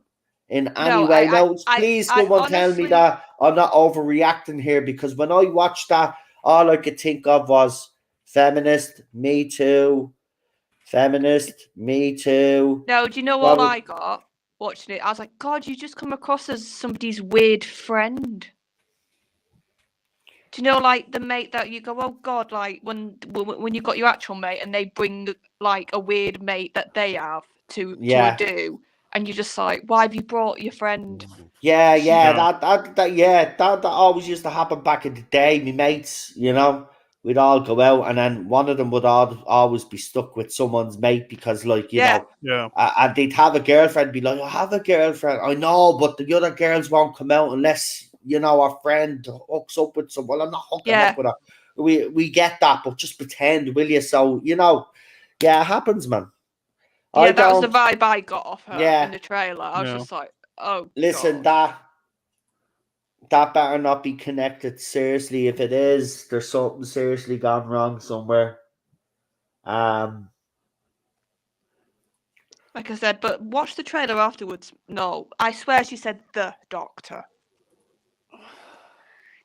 in any No, way? No, please, I someone tell me honestly, that I'm not overreacting here, because when I watched that, all I could think of was feminist, me too, feminist, me too. no. Do you know all I got watching it? I was like, God, you just come across as somebody's weird friend. Do you know, like the mate that you go, oh God, like when you got your actual mate and they bring like a weird mate that they have to a do, and you're just like, why have you brought your friend? Yeah, Yeah. that always used to happen back in the day. Me mates, we'd all go out, and then one of them would always be stuck with someone's mate, because, like, Yeah. Yeah. and they'd have a girlfriend, be like, I have a girlfriend. I know, but the other girls won't come out unless, our friend hooks up with someone. Well, I'm not hooking up with her. We get that, but just pretend, will you? So, yeah, it happens, man. Yeah, that was the vibe I got off her in the trailer. I was Yeah. just like, oh, listen, God. that better not be connected. Seriously, if it is, there's something seriously gone wrong somewhere. Like I said, but watch the trailer afterwards. No, I swear she said the doctor.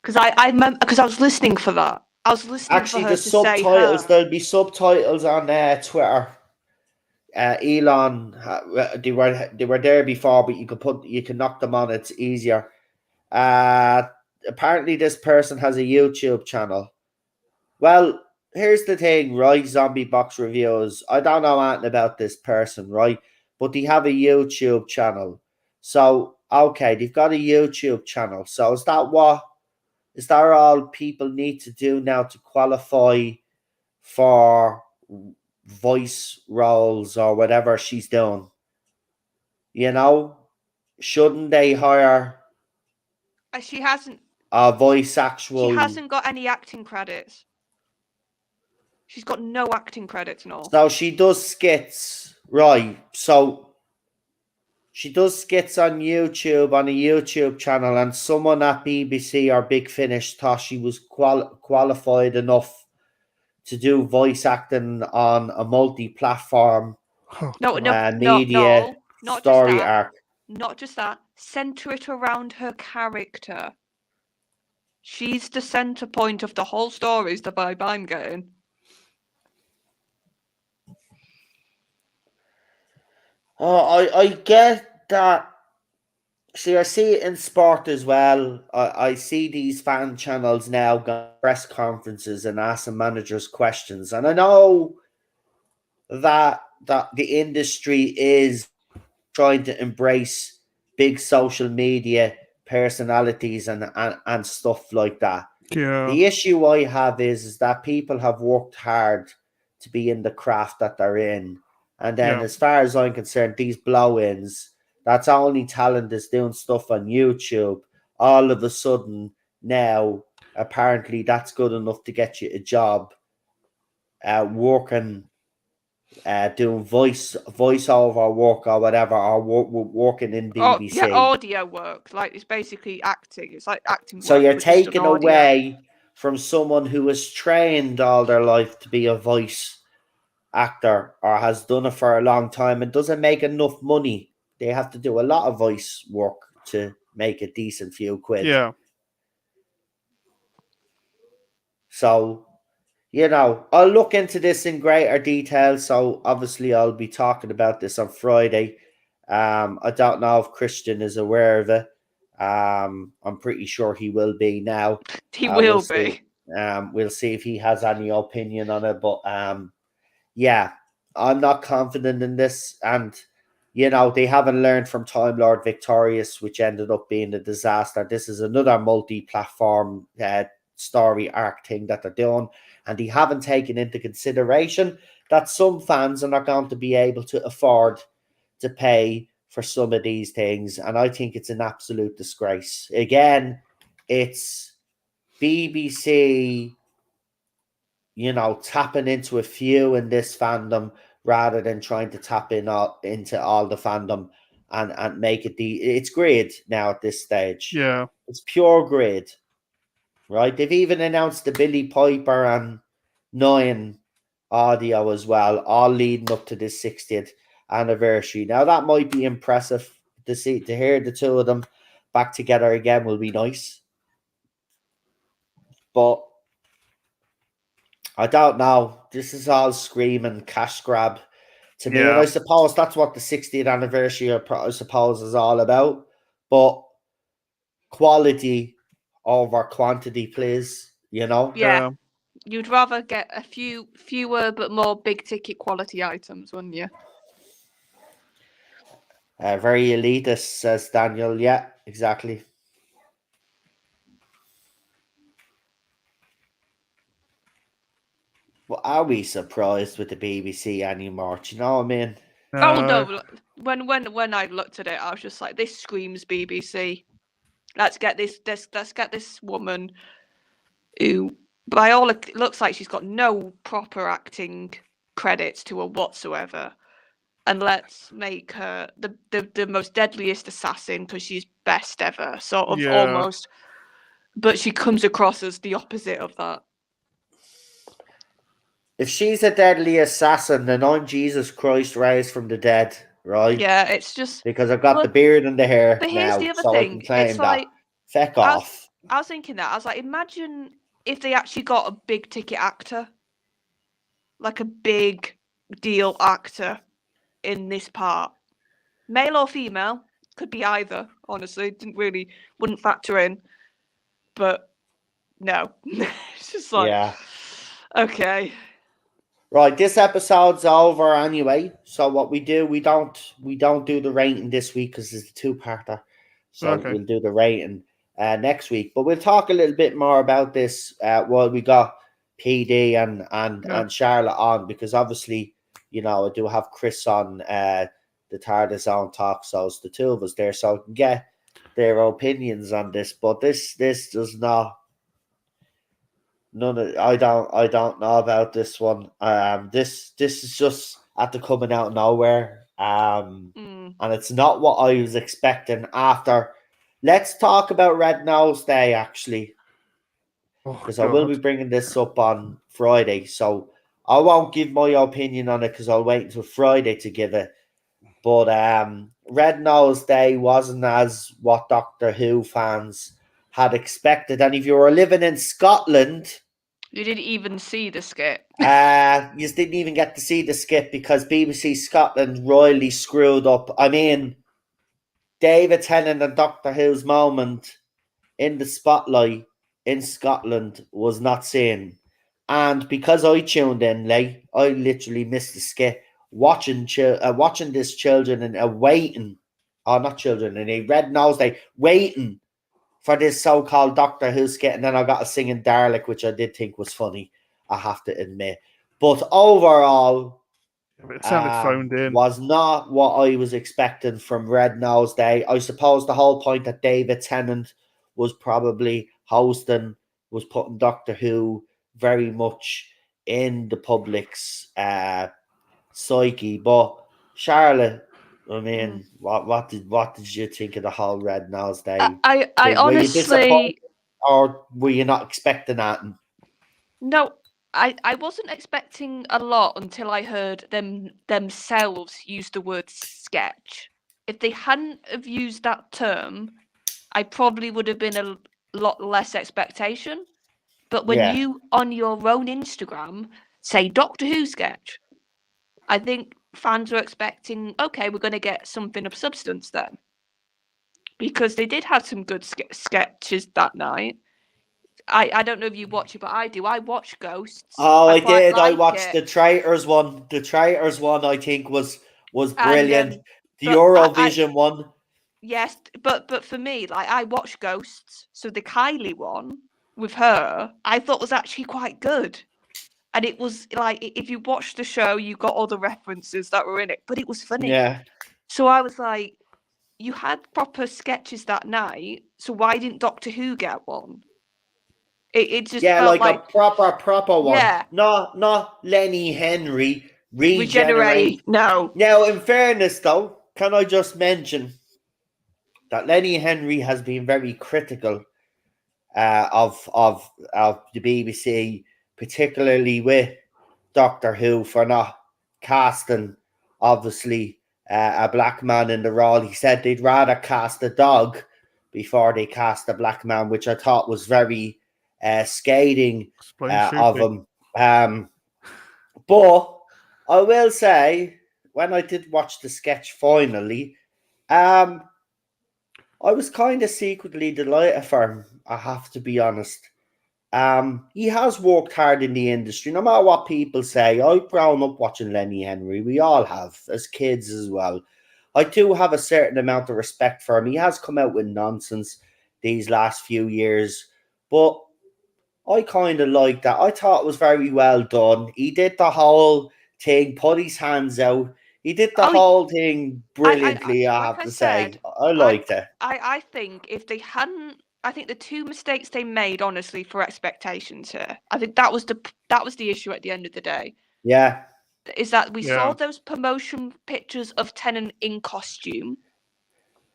Because I was listening for that. I was listening Actually, for the her to say subtitles, her. there'll be subtitles on Twitter. Elon, they were there before, but you can knock them on. It's easier. Apparently this person has a YouTube channel. Well, here's the thing, right? Zombie Box Reviews. I don't know anything about this person, right? But they have a YouTube channel. So Okay, they've got a YouTube channel. So is that all people need to do now to qualify for voice roles or whatever she's doing? You know, shouldn't they hire She hasn't. a voice She actual? hasn't got any acting credits. She's got no acting credits, no. So she does skits, right? So she does skits on YouTube on a YouTube channel, and someone at BBC or Big Finish thought she was qualified enough to do voice acting on a multi-platform Oh, No, God. media not just story that. arc. Not just that. Center it around her character. She's the center point of the whole story, is the vibe I'm getting. Oh, I get that. See, I see it in sport as well. I see these fan channels now going to press conferences and asking managers questions, and I know that the industry is trying to embrace big social media personalities and stuff like that. Yeah. The issue I have is that people have worked hard to be in the craft that they're in. And then, Yeah. as far as I'm concerned, these blow ins, that's only talent that's doing stuff on YouTube. All of a sudden, now, apparently, that's good enough to get you a job working, doing voiceover work or whatever, or working in Oh, yeah, BBC. audio work. Like, it's basically acting. It's like acting So work, you're but just on taking audio. away from someone who has trained all their life to be a voice actor or has done it for a long time and doesn't make enough money. They have to do a lot of voice work to make a decent few quid. Yeah. So, I'll look into this in greater detail. So obviously I'll be talking about this on Friday. I don't know if Christian is aware of it. I'm pretty sure he will be now. He We'll will see. be. We'll see if he has any opinion on it. But yeah, I'm not confident in this. And they haven't learned from Time Lord Victorious, which ended up being a disaster. This is another multi-platform story arc thing that they're doing, and they haven't taken into consideration that some fans are not going to be able to afford to pay for some of these things, and I think it's an absolute disgrace. Again, it's BBC, tapping into a few in this fandom rather than trying to tap into all the fandom and make it it's greed now at this stage. Yeah. It's pure greed. Right? They've even announced the Billy Piper and Nine audio as well, all leading up to this 60th anniversary. Now that might be impressive to hear the two of them back together again will be nice. But I don't know. This is all screaming cash grab to me. And I suppose that's what the 60th anniversary, I suppose, is all about. But quality over quantity, please. Yeah. You'd rather get a fewer but more big ticket quality items, wouldn't you? Very elitist, says Daniel. Yeah, exactly. Well, are we surprised with the BBC anymore? Do you know what I mean? Oh no! When I looked at it, I was just like, "This screams BBC." Let's get this woman who, by all it looks like, she's got no proper acting credits to her whatsoever, and let's make her the most deadliest assassin because she's best ever, sort of almost. But she comes across as the opposite of that. If she's a deadly assassin, then I'm Jesus Christ raised from the dead, right? Yeah, it's just because I've got the beard and the hair But here's now, the other so I thing. can claim It's that. like Feck off. I was thinking that. I was like, imagine if they actually got a big ticket actor, like a big deal actor in this part, male or female, could be either. Honestly, wouldn't factor in, but no, it's just like, Yeah. okay. Right, this episode's over anyway. So what we do, we don't do the rating this week because it's a two-parter. So Okay. we'll do the rating next week. But we'll talk a little bit more about this while we got PD and Charlotte on, because obviously, you know, I do have Chris on the TARDIS Talk, so it's the two of us there, so I can get their opinions on this. But this does not. I don't know about this one. This is just after coming out of nowhere. And it's not what I was expecting after. Let's talk about Red Nose Day, actually, because I will be bringing this up on Friday. So I won't give my opinion on it because I'll wait until Friday to give it. But Red Nose Day wasn't as what Doctor Who fans had expected. And if you were living in Scotland, you didn't even see the skit. you didn't even get to see the skit because BBC Scotland royally screwed up. I mean, David Tennant and Doctor Who's moment in the spotlight in Scotland was not seen. And because I tuned in late, I literally missed the skit. Watching this children and waiting, not children, in a Red Nose Day, waiting for this so-called Doctor Who skit, and then I got a singing Dalek, which I did think was funny, I have to admit. But overall, it sounded phoned in. Was not what I was expecting from Red Nose Day. I suppose the whole point that David Tennant was probably hosting was putting Doctor Who very much in the public's psyche. But Charlotte, I mean, what did you think of the whole Red Nose Day? I Were you honestly, disappointed, or were you not expecting that? no, I wasn't expecting a lot until I heard themselves use the word sketch. If they hadn't have used that term, I probably would have been a lot less expectation. But when you on your own Instagram say Doctor Who sketch, I think fans were expecting, okay, we're going to get something of substance then, because they did have some good sketches that night. I don't know if you watch it, but I do. I watch Ghosts. Oh, I did. Like I watched the Traitors one. The Traitors one, I think, was brilliant. And, the Eurovision one. Yes, but for me, like, I watched Ghosts, so the Kylie one with her, I thought was actually quite good. And it was like, if you watch the show, you got all the references that were in it, but it was funny. Yeah. So I was like, you had proper sketches that night, so why didn't Doctor Who get one? It just felt like a proper one. Yeah. Not Lenny Henry regenerate. No. Now, in fairness, though, can I just mention that Lenny Henry has been very critical of the BBC, particularly with Doctor Who, for not casting, obviously, a black man in the role. He said they'd rather cast a dog before they cast a black man, which I thought was very scathing of him. But I will say, when I did watch the sketch finally, I was kind of secretly delighted for him, I have to be honest. He has worked hard in the industry, no matter what people say. I've grown up watching Lenny Henry. We all have, as kids as well. I do have a certain amount of respect for him. He has come out with nonsense these last few years, but I kind of like that. I thought it was very well done. He did the whole thing, put his hands out. He did the whole thing brilliantly, I have to say. I liked it. I think if they hadn't, I think the two mistakes they made, honestly, for expectations here, I think that was the issue at the end of the day. Yeah. Is that we saw those promotion pictures of Tennant in costume.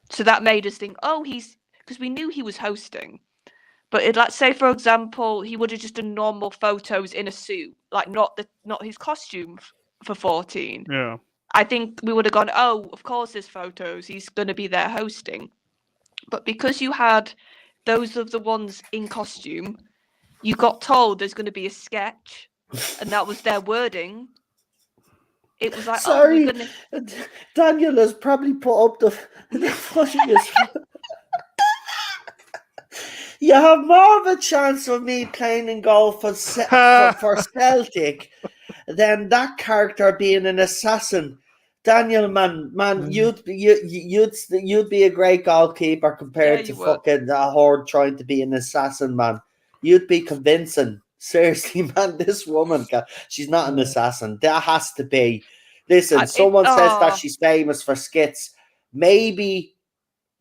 So that made us think, because we knew he was hosting. But let's say, for example, he would have just done normal photos in a suit, like not his costume for 14. Yeah. I think we would have gone, of course there's photos. He's going to be there hosting. But because you had those of the ones in costume, you got told there's going to be a sketch, and that was their wording. It was like, sorry, Daniel has probably put up the funniest. You have more of a chance of me playing in golf for Celtic than that character being an assassin Daniel, man, you'd be a great goalkeeper Yeah, compared to you would. fucking a horde trying to be an assassin, man. You'd be convincing. Seriously, man, this woman, she's not an assassin. That has to be. Listen, someone says that she's famous for skits. Maybe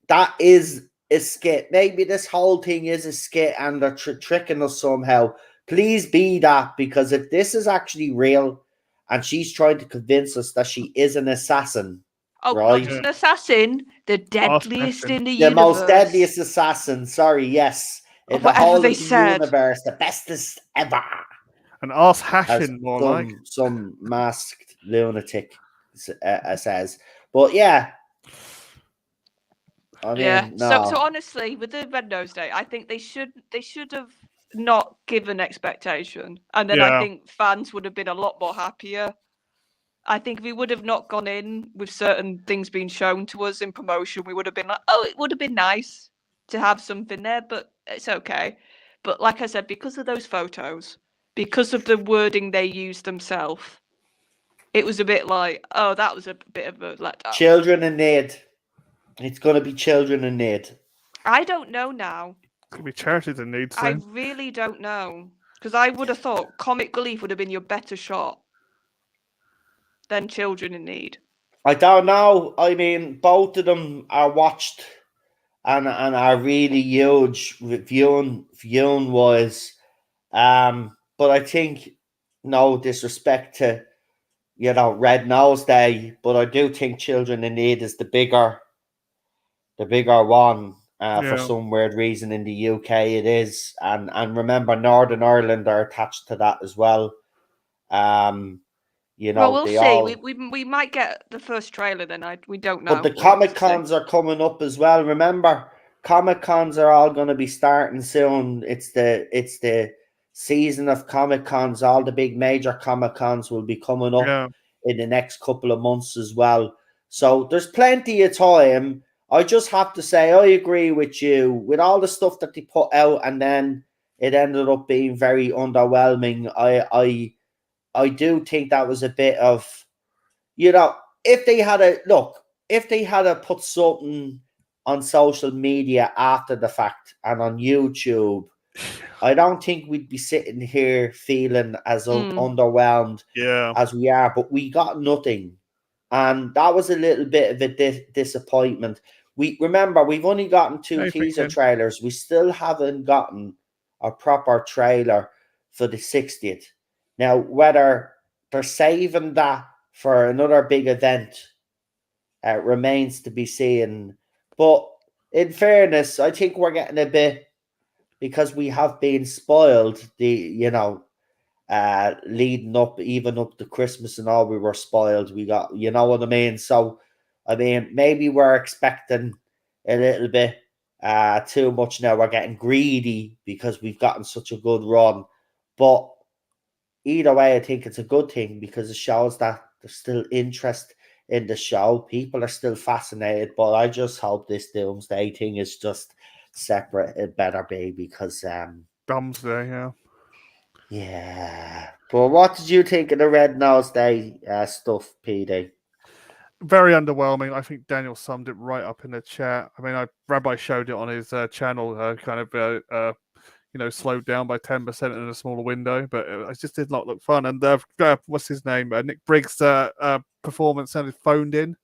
that is a skit. Maybe this whole thing is a skit and they're tricking us somehow. Please be that, because if this is actually real and she's trying to convince us that she is an assassin, Oh, not right? just an assassin, the deadliest in the The universe. most deadliest assassin, sorry, yes. Or In the whatever whole they of the said. universe, the bestest ever. An arse As hashing, more like. some masked lunatic says. But yeah, I mean, no. So honestly, with the Red Nose Day, I think they should have not given expectation, and then I think fans would have been a lot more happier. I think if we would have not gone in with certain things being shown to us in promotion, we would have been like, oh, it would have been nice to have something there, but it's okay. But like I said, because of those photos, because of the wording they used themselves, it was a bit like, oh, that was a bit of a letdown. Children in need. It's going to be children in need. I don't know now. It's going to be charities in need soon. I really don't know. Because I would have thought Comic Relief would have been your better shot than Children in Need. I don't know. I mean, both of them are watched and are really huge viewing wise. But I think, no disrespect to, Red Nose Day, but I do think Children in Need is the bigger one. For some weird reason in the UK it is, and remember Northern Ireland are attached to that as well. Well, we'll see. We might get the first trailer then. We don't know. But the Comic Cons are coming up as well. Remember, Comic Cons are all going to be starting soon. It's the season of Comic Cons. All the big major Comic Cons will be coming up in the next couple of months as well. So there's plenty of time. I just have to say, I agree with you. With all the stuff that they put out and then it ended up being very underwhelming, I do think that was a bit of, if they had put something on social media after the fact and on YouTube, I don't think we'd be sitting here feeling as underwhelmed as we are, but we got nothing. And that was a little bit of a disappointment. Remember, we've only gotten 2 teaser trailers. We still haven't gotten a proper trailer for the 60th. Now, whether they're saving that for another big event remains to be seen. But in fairness, I think we're getting a bit, because we have been spoiled, leading up, even up to Christmas and all, we were spoiled. We got, you know what I mean? So, I mean, maybe we're expecting a little bit too much now. We're getting greedy because we've gotten such a good run. But either way, I think it's a good thing because it shows that there's still interest in the show. People are still fascinated, but I just hope this Doomsday thing is just separate. It better be, because Doomsday, yeah. But what did you think of the Red Nose Day stuff, PD? Very underwhelming. I think Daniel summed it right up in the chat. I mean, Rabbi showed it on his channel, slowed down by 10% in a smaller window, but it just did not look fun. And what's his name? Nick Briggs' performance sounded phoned in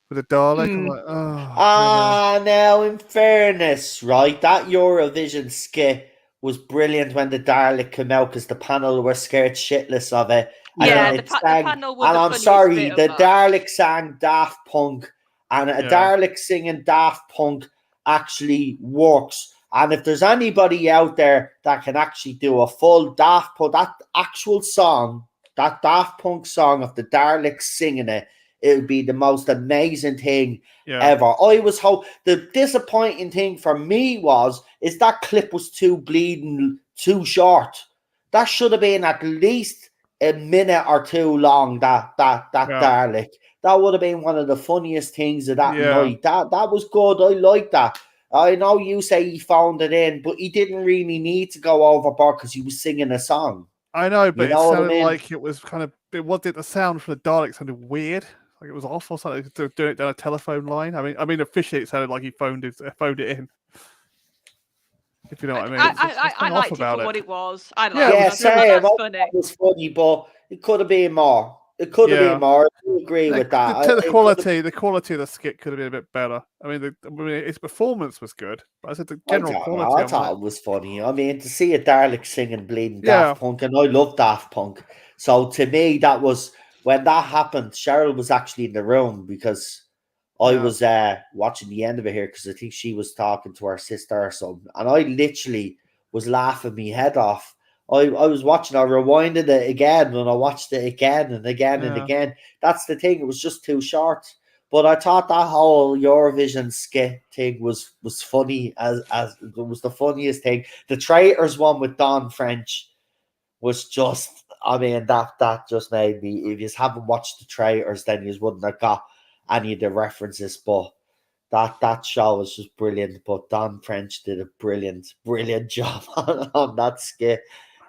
with a Dalek. I'm like, oh. Now, in fairness, right, that Eurovision skit was brilliant when the Dalek came out because the panel were scared shitless of it. And the panel was and I'm sorry, the Dalek sang Daft Punk, and a Dalek singing Daft Punk actually works. And if there's anybody out there that can actually do a full Daft Punk, that actual song, that Daft Punk song of the Daleks singing it, it would be the most amazing thing ever. The disappointing thing for me is that clip was too short. That should have been at least a minute or two long, that Dalek. That would have been one of the funniest things of that night. That was good. I like that. I know you say he phoned it in, but he didn't really need to go overboard because he was singing a song. I know, but You it know what I sounded mean? like it was kind of. It was the sound from the Dalek sounded weird. Like it was off or something. They were doing it down a telephone line. I mean, officially it sounded like he phoned it in. If you know what I mean. I liked it for what it was. I Yeah, liked it it. Yeah, was good. same. That's I funny. thought it was funny, but it could have been more. It could have been Yeah. more. I do agree with that. The It could have. quality of the skit could have been a bit better. I mean, his performance was good, but I said the I general don't know. quality. I I'm thought like, it was funny. I mean, to see a Dalek singing bleeding yeah, Daft Punk, and I love Daft Punk. So to me, that was when that happened. Cheryl was actually in the room because I yeah, was watching the end of it here because I think she was talking to her sister or something, and I literally was laughing my head off. I was watching, I rewinded it again, and I watched it again and again and yeah, again. That's the thing; it was just too short. But I thought that whole Eurovision skit thing was funny as it was the funniest thing. The Traitors one with Don French was just, I mean, that just made me, if you haven't watched the Traitors, then you wouldn't have got any of the references. But that show was just brilliant. But Don French did a brilliant job on that skit.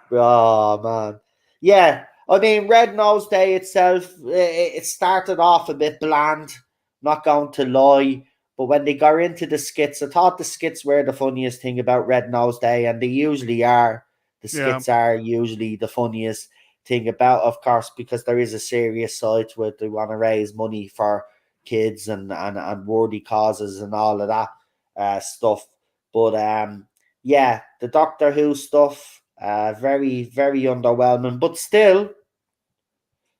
Oh man, yeah. I mean, Red Nose Day itself, it started off a bit bland. Not going to lie, but when they got into the skits, I thought the skits were the funniest thing about Red Nose Day, and they usually are. The yeah, skits are usually the funniest thing about, of course, because there is a serious side to it. They want to raise money for kids and worthy causes and all of that stuff. But yeah, the Doctor Who stuff, very underwhelming. But still,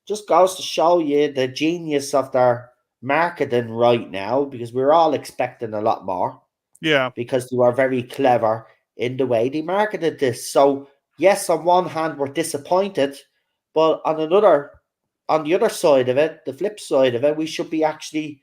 just goes to show you the genius of their marketing right now, because we're all expecting a lot more, yeah, because they were very clever in the way they marketed this. So yes, on one hand, we're disappointed, but on the other side of it, the flip side of it, we should be actually,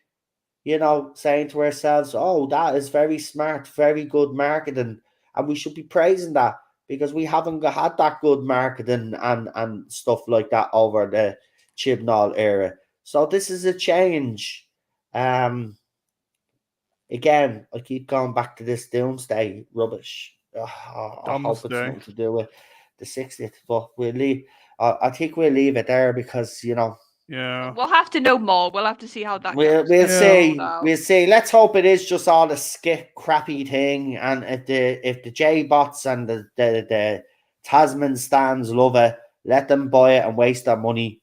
saying to ourselves, oh, that is very smart, very good marketing. And we should be praising that, because we haven't had that good marketing and stuff like that over the Chibnall era. So this is a change. Again, I keep going back to this doomsday rubbish. I hope it's Domesday. nothing to do with the 60th, but we'll leave. I think we'll leave it there because, Yeah, We'll have to know more. We'll have to see how that We'll goes. we'll yeah, see. Out. We'll see. Let's hope it is just all a skit crappy thing. And if the J bots and the Tasman stands love it, let them buy it and waste their money.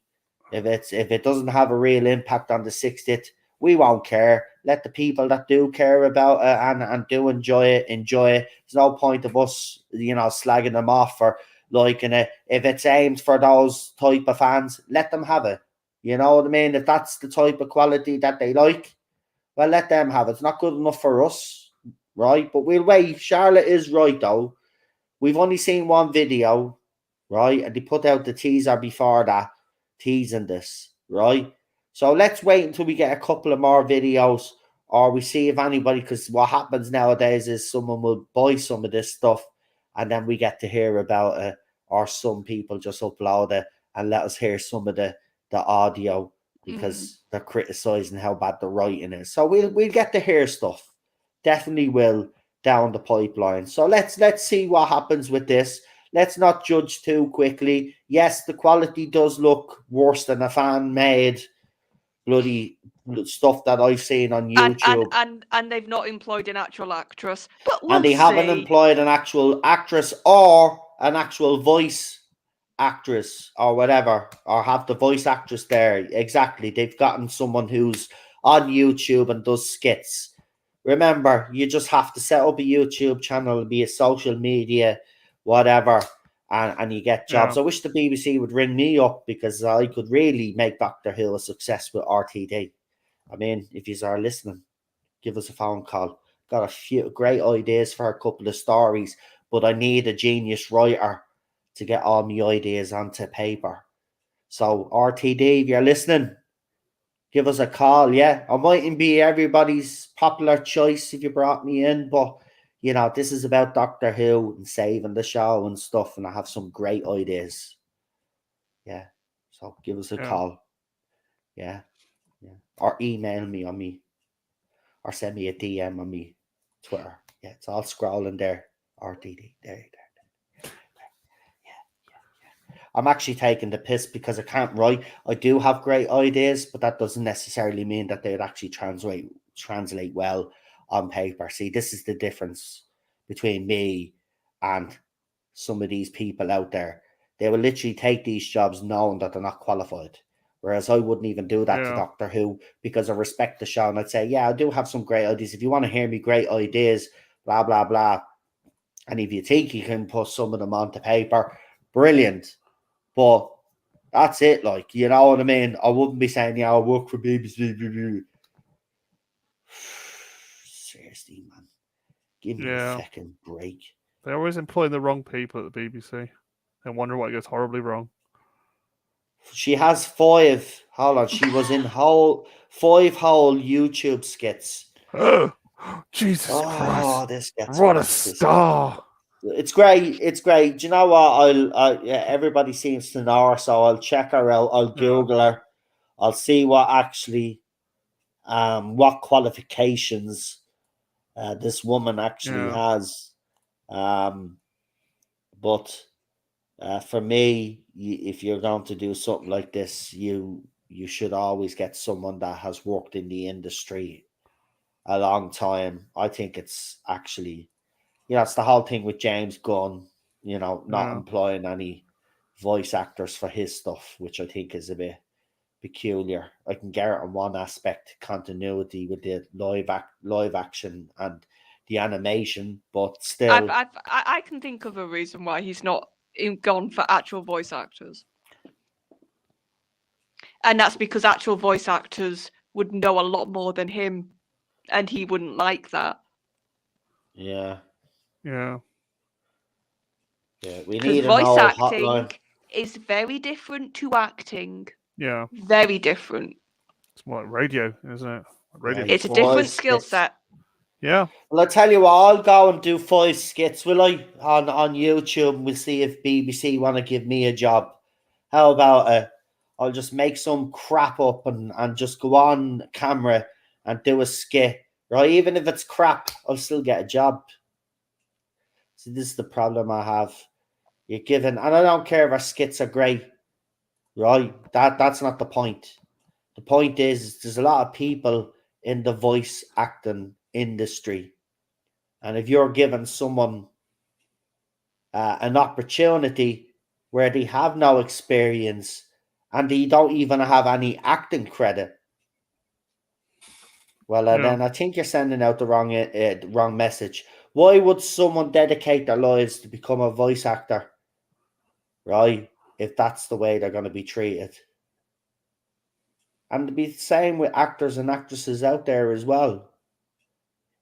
If it doesn't have a real impact on the 60th, we won't care. Let the people that do care about it and do enjoy it, enjoy it. There's no point of us, slagging them off for liking it. If it's aimed for those type of fans, let them have it. You know what I mean? If that's the type of quality that they like, well, let them have it. It's not good enough for us, right? But we'll wait. Charlotte is right, though. We've only seen one video, right? And they put out the teaser before that, teasing this, right? So let's wait until we get a couple of more videos, or we see if anybody, because what happens nowadays is someone will buy some of this stuff and then we get to hear about it, or some people just upload it and let us hear some of the audio because they're criticizing how bad the writing is. So we'll get to hear stuff. Definitely will down the pipeline. So let's see what happens with this. Let's not judge too quickly. Yes, the quality does look worse than a fan made bloody stuff that I've seen on YouTube. And they've not employed an actual actress, but we'll And they haven't see. employed an actual actress or an actual voice actress or whatever, or have the voice actress there. Exactly. They've gotten someone who's on YouTube and does skits. Remember, you just have to set up a YouTube channel, be a social media, whatever, and you get jobs. yeah. I wish the BBC would ring me up because I could really make Doctor Who a success with RTD. I mean, if you are listening, give us a phone call. Got a few great ideas for a couple of stories, but I need a genius writer to get all my ideas onto paper. So RTD, if you're listening, give us a call. Yeah, I mightn't be everybody's popular choice if you brought me in, but this is about Doctor Who and saving the show and stuff, and I have some great ideas. Yeah, so give us a Yeah. call. Yeah, or email me on me, or send me a DM on me Twitter. Yeah, it's all scrolling there. RTD there. I'm actually taking the piss because I can't write. I do have great ideas, but that doesn't necessarily mean that they'd actually translate well on paper. See, this is the difference between me and some of these people out there. They will literally take these jobs knowing that they're not qualified. Whereas I wouldn't even do that to Doctor Who because I respect the show. And I'd say, yeah, I do have some great ideas. If you want to hear me, great ideas, blah, blah, blah. And if you think you can put some of them onto paper, brilliant. But that's it, like, you know what I mean? I wouldn't be saying, yeah, I work for BBC. Seriously, man. Give me a fucking break. They're always employing the wrong people at the BBC and wonder what goes horribly wrong. She has 5. Hold on. She was in 5 whole YouTube skits. Jesus Christ. This gets what a star. It's great. It's great. Do you know what? Everybody seems to know her, so I'll check her out. I'll Google her. I'll see what actually, what qualifications this woman actually has. But for me, if you're going to do something like this, you should always get someone that has worked in the industry a long time. I think it's actually, it's the whole thing with James Gunn, not employing any voice actors for his stuff, which I think is a bit peculiar. I can get it on one aspect, continuity with the live action and the animation, but still, I can think of a reason why he's not gone for actual voice actors, and that's because actual voice actors would know a lot more than him, and he wouldn't like that. Yeah. We need voice acting is very different to acting. Yeah. Very different. It's more like radio, isn't it? Radio. It's a different skill set. Yeah. Well, I tell you what, I'll go and do 5 skits, will I? On YouTube, and we'll see if BBC want to give me a job. How about I'll just make some crap up and just go on camera and do a skit, right? Even if it's crap, I'll still get a job. See, this is the problem I have. You're given, and I don't care if our skits are great, right? That's not the point. The point is there's a lot of people in the voice acting industry. And if you're giving someone an opportunity where they have no experience and they don't even have any acting credit, well, then I think you're sending out the wrong message. Why would someone dedicate their lives to become a voice actor, right, if that's the way they're going to be treated? And to be the same with actors and actresses out there as well.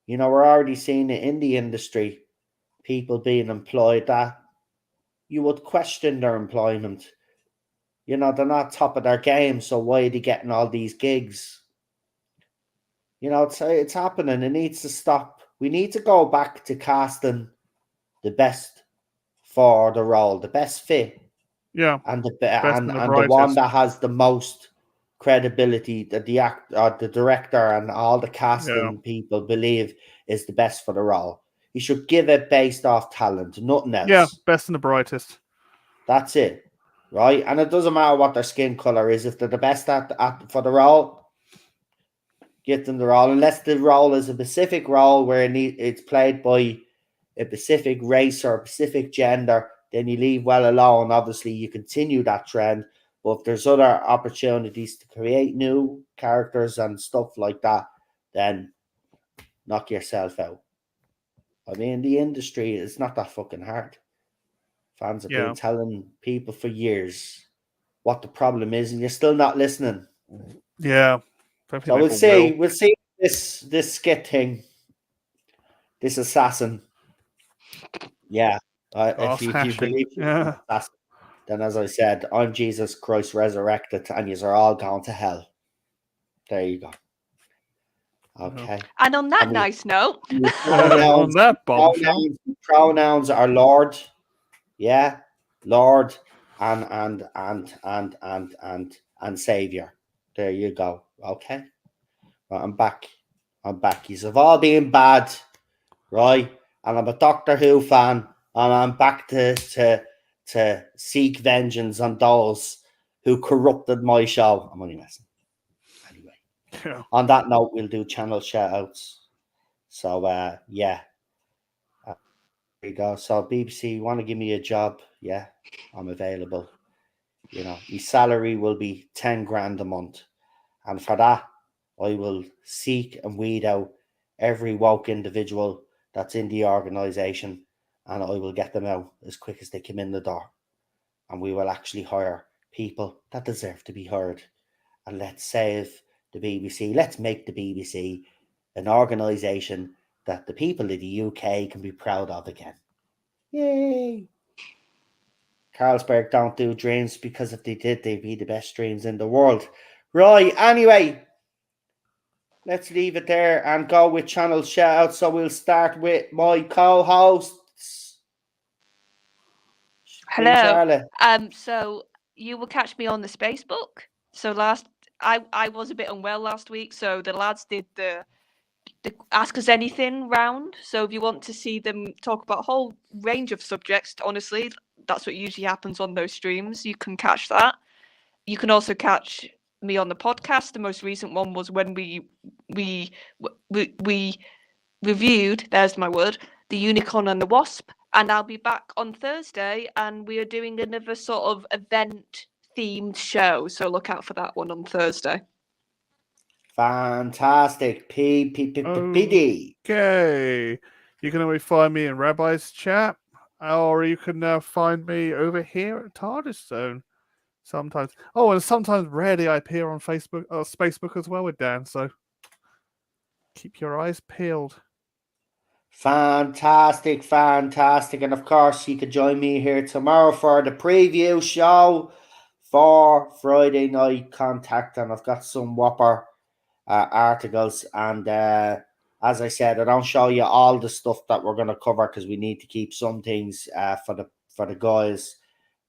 We're already seeing it in the industry, people being employed that you would question their employment. They're not top of their game, so why are they getting all these gigs? It's happening. It needs to stop. We need to go back to casting the best for the role, the best fit. Yeah. And the one that has the most credibility, that the director and all the casting people believe is the best for the role. You should give it based off talent, nothing else. Yeah, best and the brightest. That's it, right? And it doesn't matter what their skin color is. If they're the best for the role, give them the role. Unless the role is a specific role where it's played by a specific race or a specific gender, then you leave well alone. Obviously, you continue that trend. But if there's other opportunities to create new characters and stuff like that, then knock yourself out. I mean, the industry is not that fucking hard. Fans have been telling people for years what the problem is, and you're still not listening. Yeah. So we'll see. We'll see this skit thing. This assassin. Yeah. If you believe assassin, then as I said, I'm Jesus Christ resurrected, and yous are all going to hell. There you go. Okay. And on that nice note, on that bombshell, pronouns are Lord, Lord, and Savior. There you go. Okay. Right, I'm back. You've all been bad, right? And I'm a Doctor Who fan, and I'm back to to seek vengeance on those who corrupted my show. I'm only messing. Anyway, Yeah. on that note, we'll do channel shout outs. So, yeah. There you go. So, BBC, you want to give me a job? Yeah, I'm available. You know, my salary will be 10 grand a month. And for that, I will seek and weed out every woke individual that's in the organisation, and I will get them out as quick as they come in the door. And we will actually hire people that deserve to be hired. And let's save the BBC. Let's make the BBC an organisation that the people of the UK can be proud of again. Yay! Carlsberg don't do dreams, because if they did, they'd be the best dreams in the world. Right, anyway, let's leave it there and go with channel shout out. So we'll start with my co-hosts. Queen Hello. Charlotte. So you will catch me on the Spacebook. So I was a bit unwell last week, so the lads did the Ask Us Anything round. So if you want to see them talk about a whole range of subjects, honestly, that's what usually happens on those streams. You can catch that. You can also catch me on the podcast. The most recent one was when we reviewed, there's my word, The Unicorn and the Wasp. And I'll be back on Thursday, and we are doing another sort of event themed show. So look out for that one on Thursday. Fantastic. PD. Okay. You can always find me in Rabbi's chat, or you can find me over here at TARDIS Zone. Sometimes. Oh, and sometimes rarely I appear on Facebook or Spacebook as well with Dan, so keep your eyes peeled. Fantastic. And of course, you could join me here tomorrow for the preview show for Friday Night Contact. And I've got some whopper articles. And as I said, I don't show you all the stuff that we're going to cover, because we need to keep some things for the guys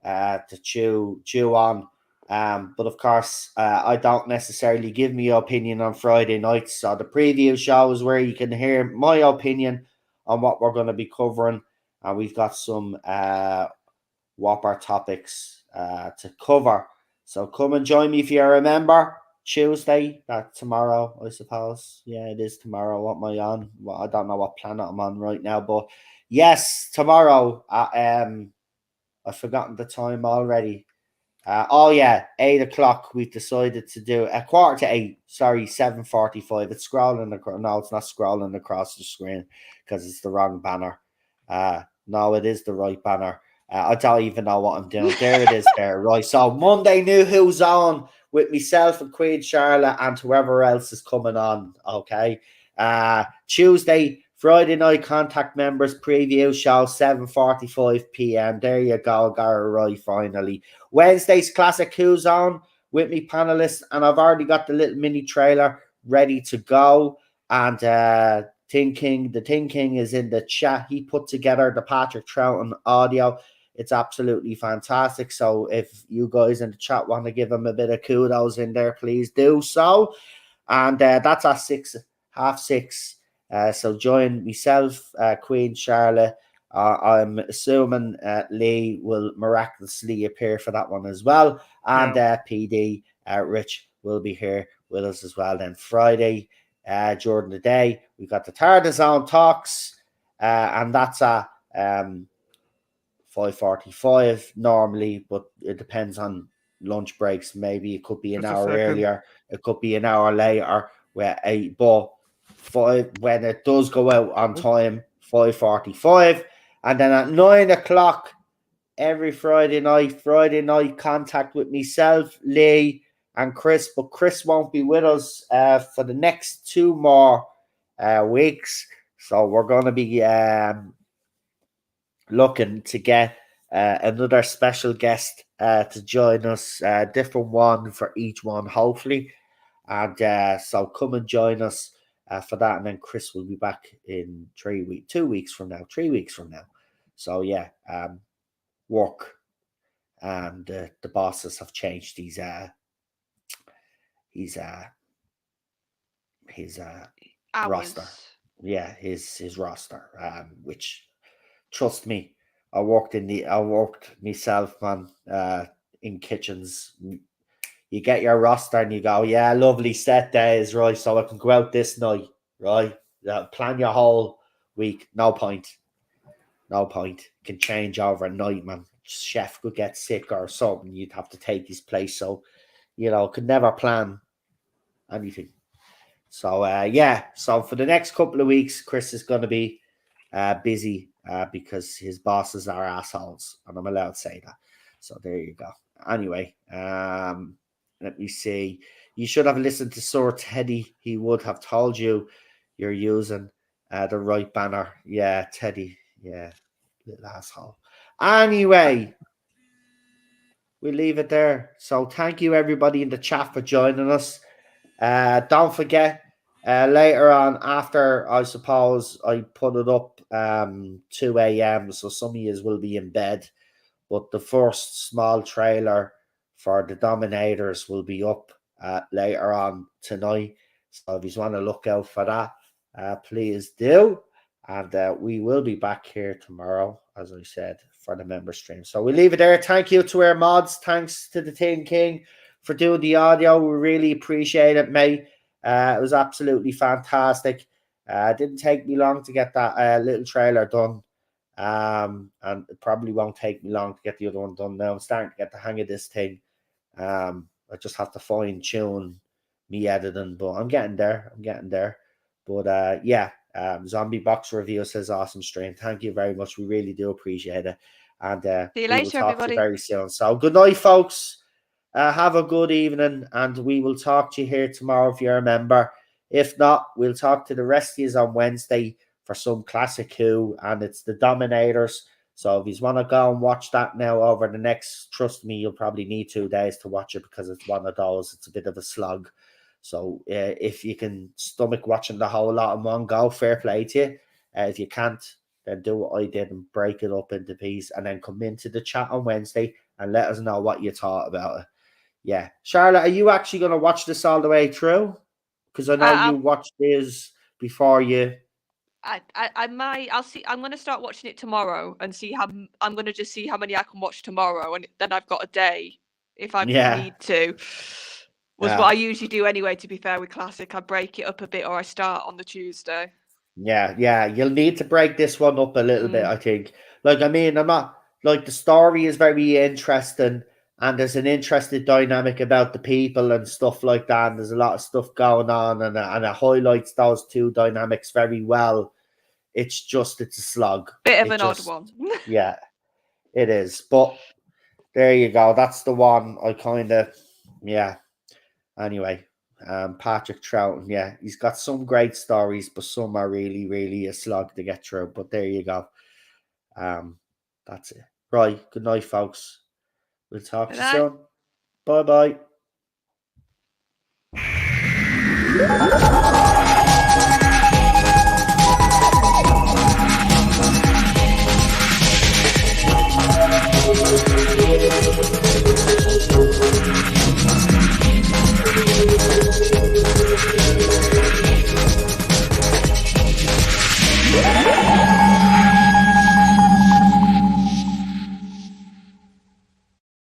to chew on. But of course, I don't necessarily give me opinion on Friday nights. So the preview show is where you can hear my opinion on what we're going to be covering. And we've got some whopper topics to cover. So come and join me if you remember. Tuesday, tomorrow, I suppose. Yeah, it is tomorrow. What am I on? Well, I don't know what planet I'm on right now, but yes, tomorrow. I've forgotten the time already. 8 o'clock. We've decided to do a 7:45. Sorry, 7:45. It's scrolling across. No, it's not scrolling across the screen because it's the wrong banner. No, it is the right banner. I don't even know what I'm doing. There it is there. Right. So Monday, NuWhoZone with myself and Queen Charlotte and whoever else is coming on. Okay. Tuesday, Friday Night Contact Members preview show, 7:45 p.m. There you go. Got it right finally. Wednesday's Classic Who's On with me panelists, and I've already got the little mini trailer ready to go. And the Tin King is in the chat. He put together the Patrick Troughton audio. It's absolutely fantastic. So if you guys in the chat want to give him a bit of kudos in there, please do so. And that's at 6:30. So join myself, Queen Charlotte. I'm assuming Lee will miraculously appear for that one as well. And PD, Rich, will be here with us as well. Then Friday, during the day, we've got the TARDIS Zone Talks. And that's at 5:45 normally, but it depends on lunch breaks. Maybe it could be an hour earlier, it could be an hour later. But when it does go out on time, 5:45, and then at 9 o'clock every Friday night contact with myself, Lee, and Chris. But Chris won't be with us for the next 2 more weeks, so we're going to be looking to get another special guest to join us, different one for each one, hopefully. And so come and join us for that. And then Chris will be back in 2 weeks from now, 3 weeks from now. So yeah, work and the bosses have changed his roster. Yeah, his roster, which, trust me, I worked myself, man, in kitchens. You get your roster and you go, yeah, lovely set days, right? So I can go out this night, right? Plan your whole week. No point. No point. It can change overnight, man. Chef could get sick or something. You'd have to take his place. So, could never plan anything. So, yeah. So for the next couple of weeks, Chris is going to be busy because his bosses are assholes. And I'm allowed to say that. So there you go. Anyway, let me see. You should have listened to Sir Teddy. He would have told you you're using the right banner. Yeah, Teddy. Yeah, little asshole. Anyway, we'll leave it there. So thank you, everybody in the chat, for joining us. Don't forget, later on, after, I suppose, I put it up 2 a.m., so some of you will be in bed. But the first small trailer for the Dominators will be up later on tonight. So if you want to look out for that, please do. And we will be back here tomorrow, as I said, for the member stream. So we leave it there. Thank you to our mods. Thanks to the Tin King for doing the audio. We really appreciate it, mate. It was absolutely fantastic. It didn't take me long to get that little trailer done. And it probably won't take me long to get the other one done now. I'm starting to get the hang of this thing. I just have to fine tune me editing, but I'm getting there. But yeah, Zombie Box Review says awesome stream. Thank you very much. We really do appreciate it. And See you we will later, talk everybody. to you very soon. So good night, folks. Have a good evening, and we will talk to you here tomorrow if you're a member. If not, we'll talk to the rest of you on Wednesday for some classic Who, and it's the Dominators. So if you want to go and watch that now over the next, trust me, you'll probably need 2 days to watch it because it's one of those. It's a bit of a slug. So if you can stomach watching the whole lot in one go, fair play to you. If you can't, then do what I did and break it up into pieces, and then come into the chat on Wednesday and let us know what you thought about it. Yeah. Charlotte, are you actually going to watch this all the way through? Because I know you watched this before you... I might. I'll see. I'm going to start watching it tomorrow and see how. I'm going to just see how many I can watch tomorrow, and then I've got a day if I need to. What I usually do anyway. To be fair with Classic, I break it up a bit, or I start on the Tuesday. Yeah. You'll need to break this one up a little bit, I think. Like, I mean, I'm not like the story is very interesting, and there's an interesting dynamic about the people and stuff like that. And there's a lot of stuff going on, and it highlights those two dynamics very well. It's a slog. Bit of an odd one. Yeah, it is. But there you go. That's the one I kind of, yeah. Anyway, Patrick Troughton, yeah, he's got some great stories, but some are really, really a slog to get through. But there you go. That's it. Right. Good night, folks. We'll talk to you soon. Bye-bye.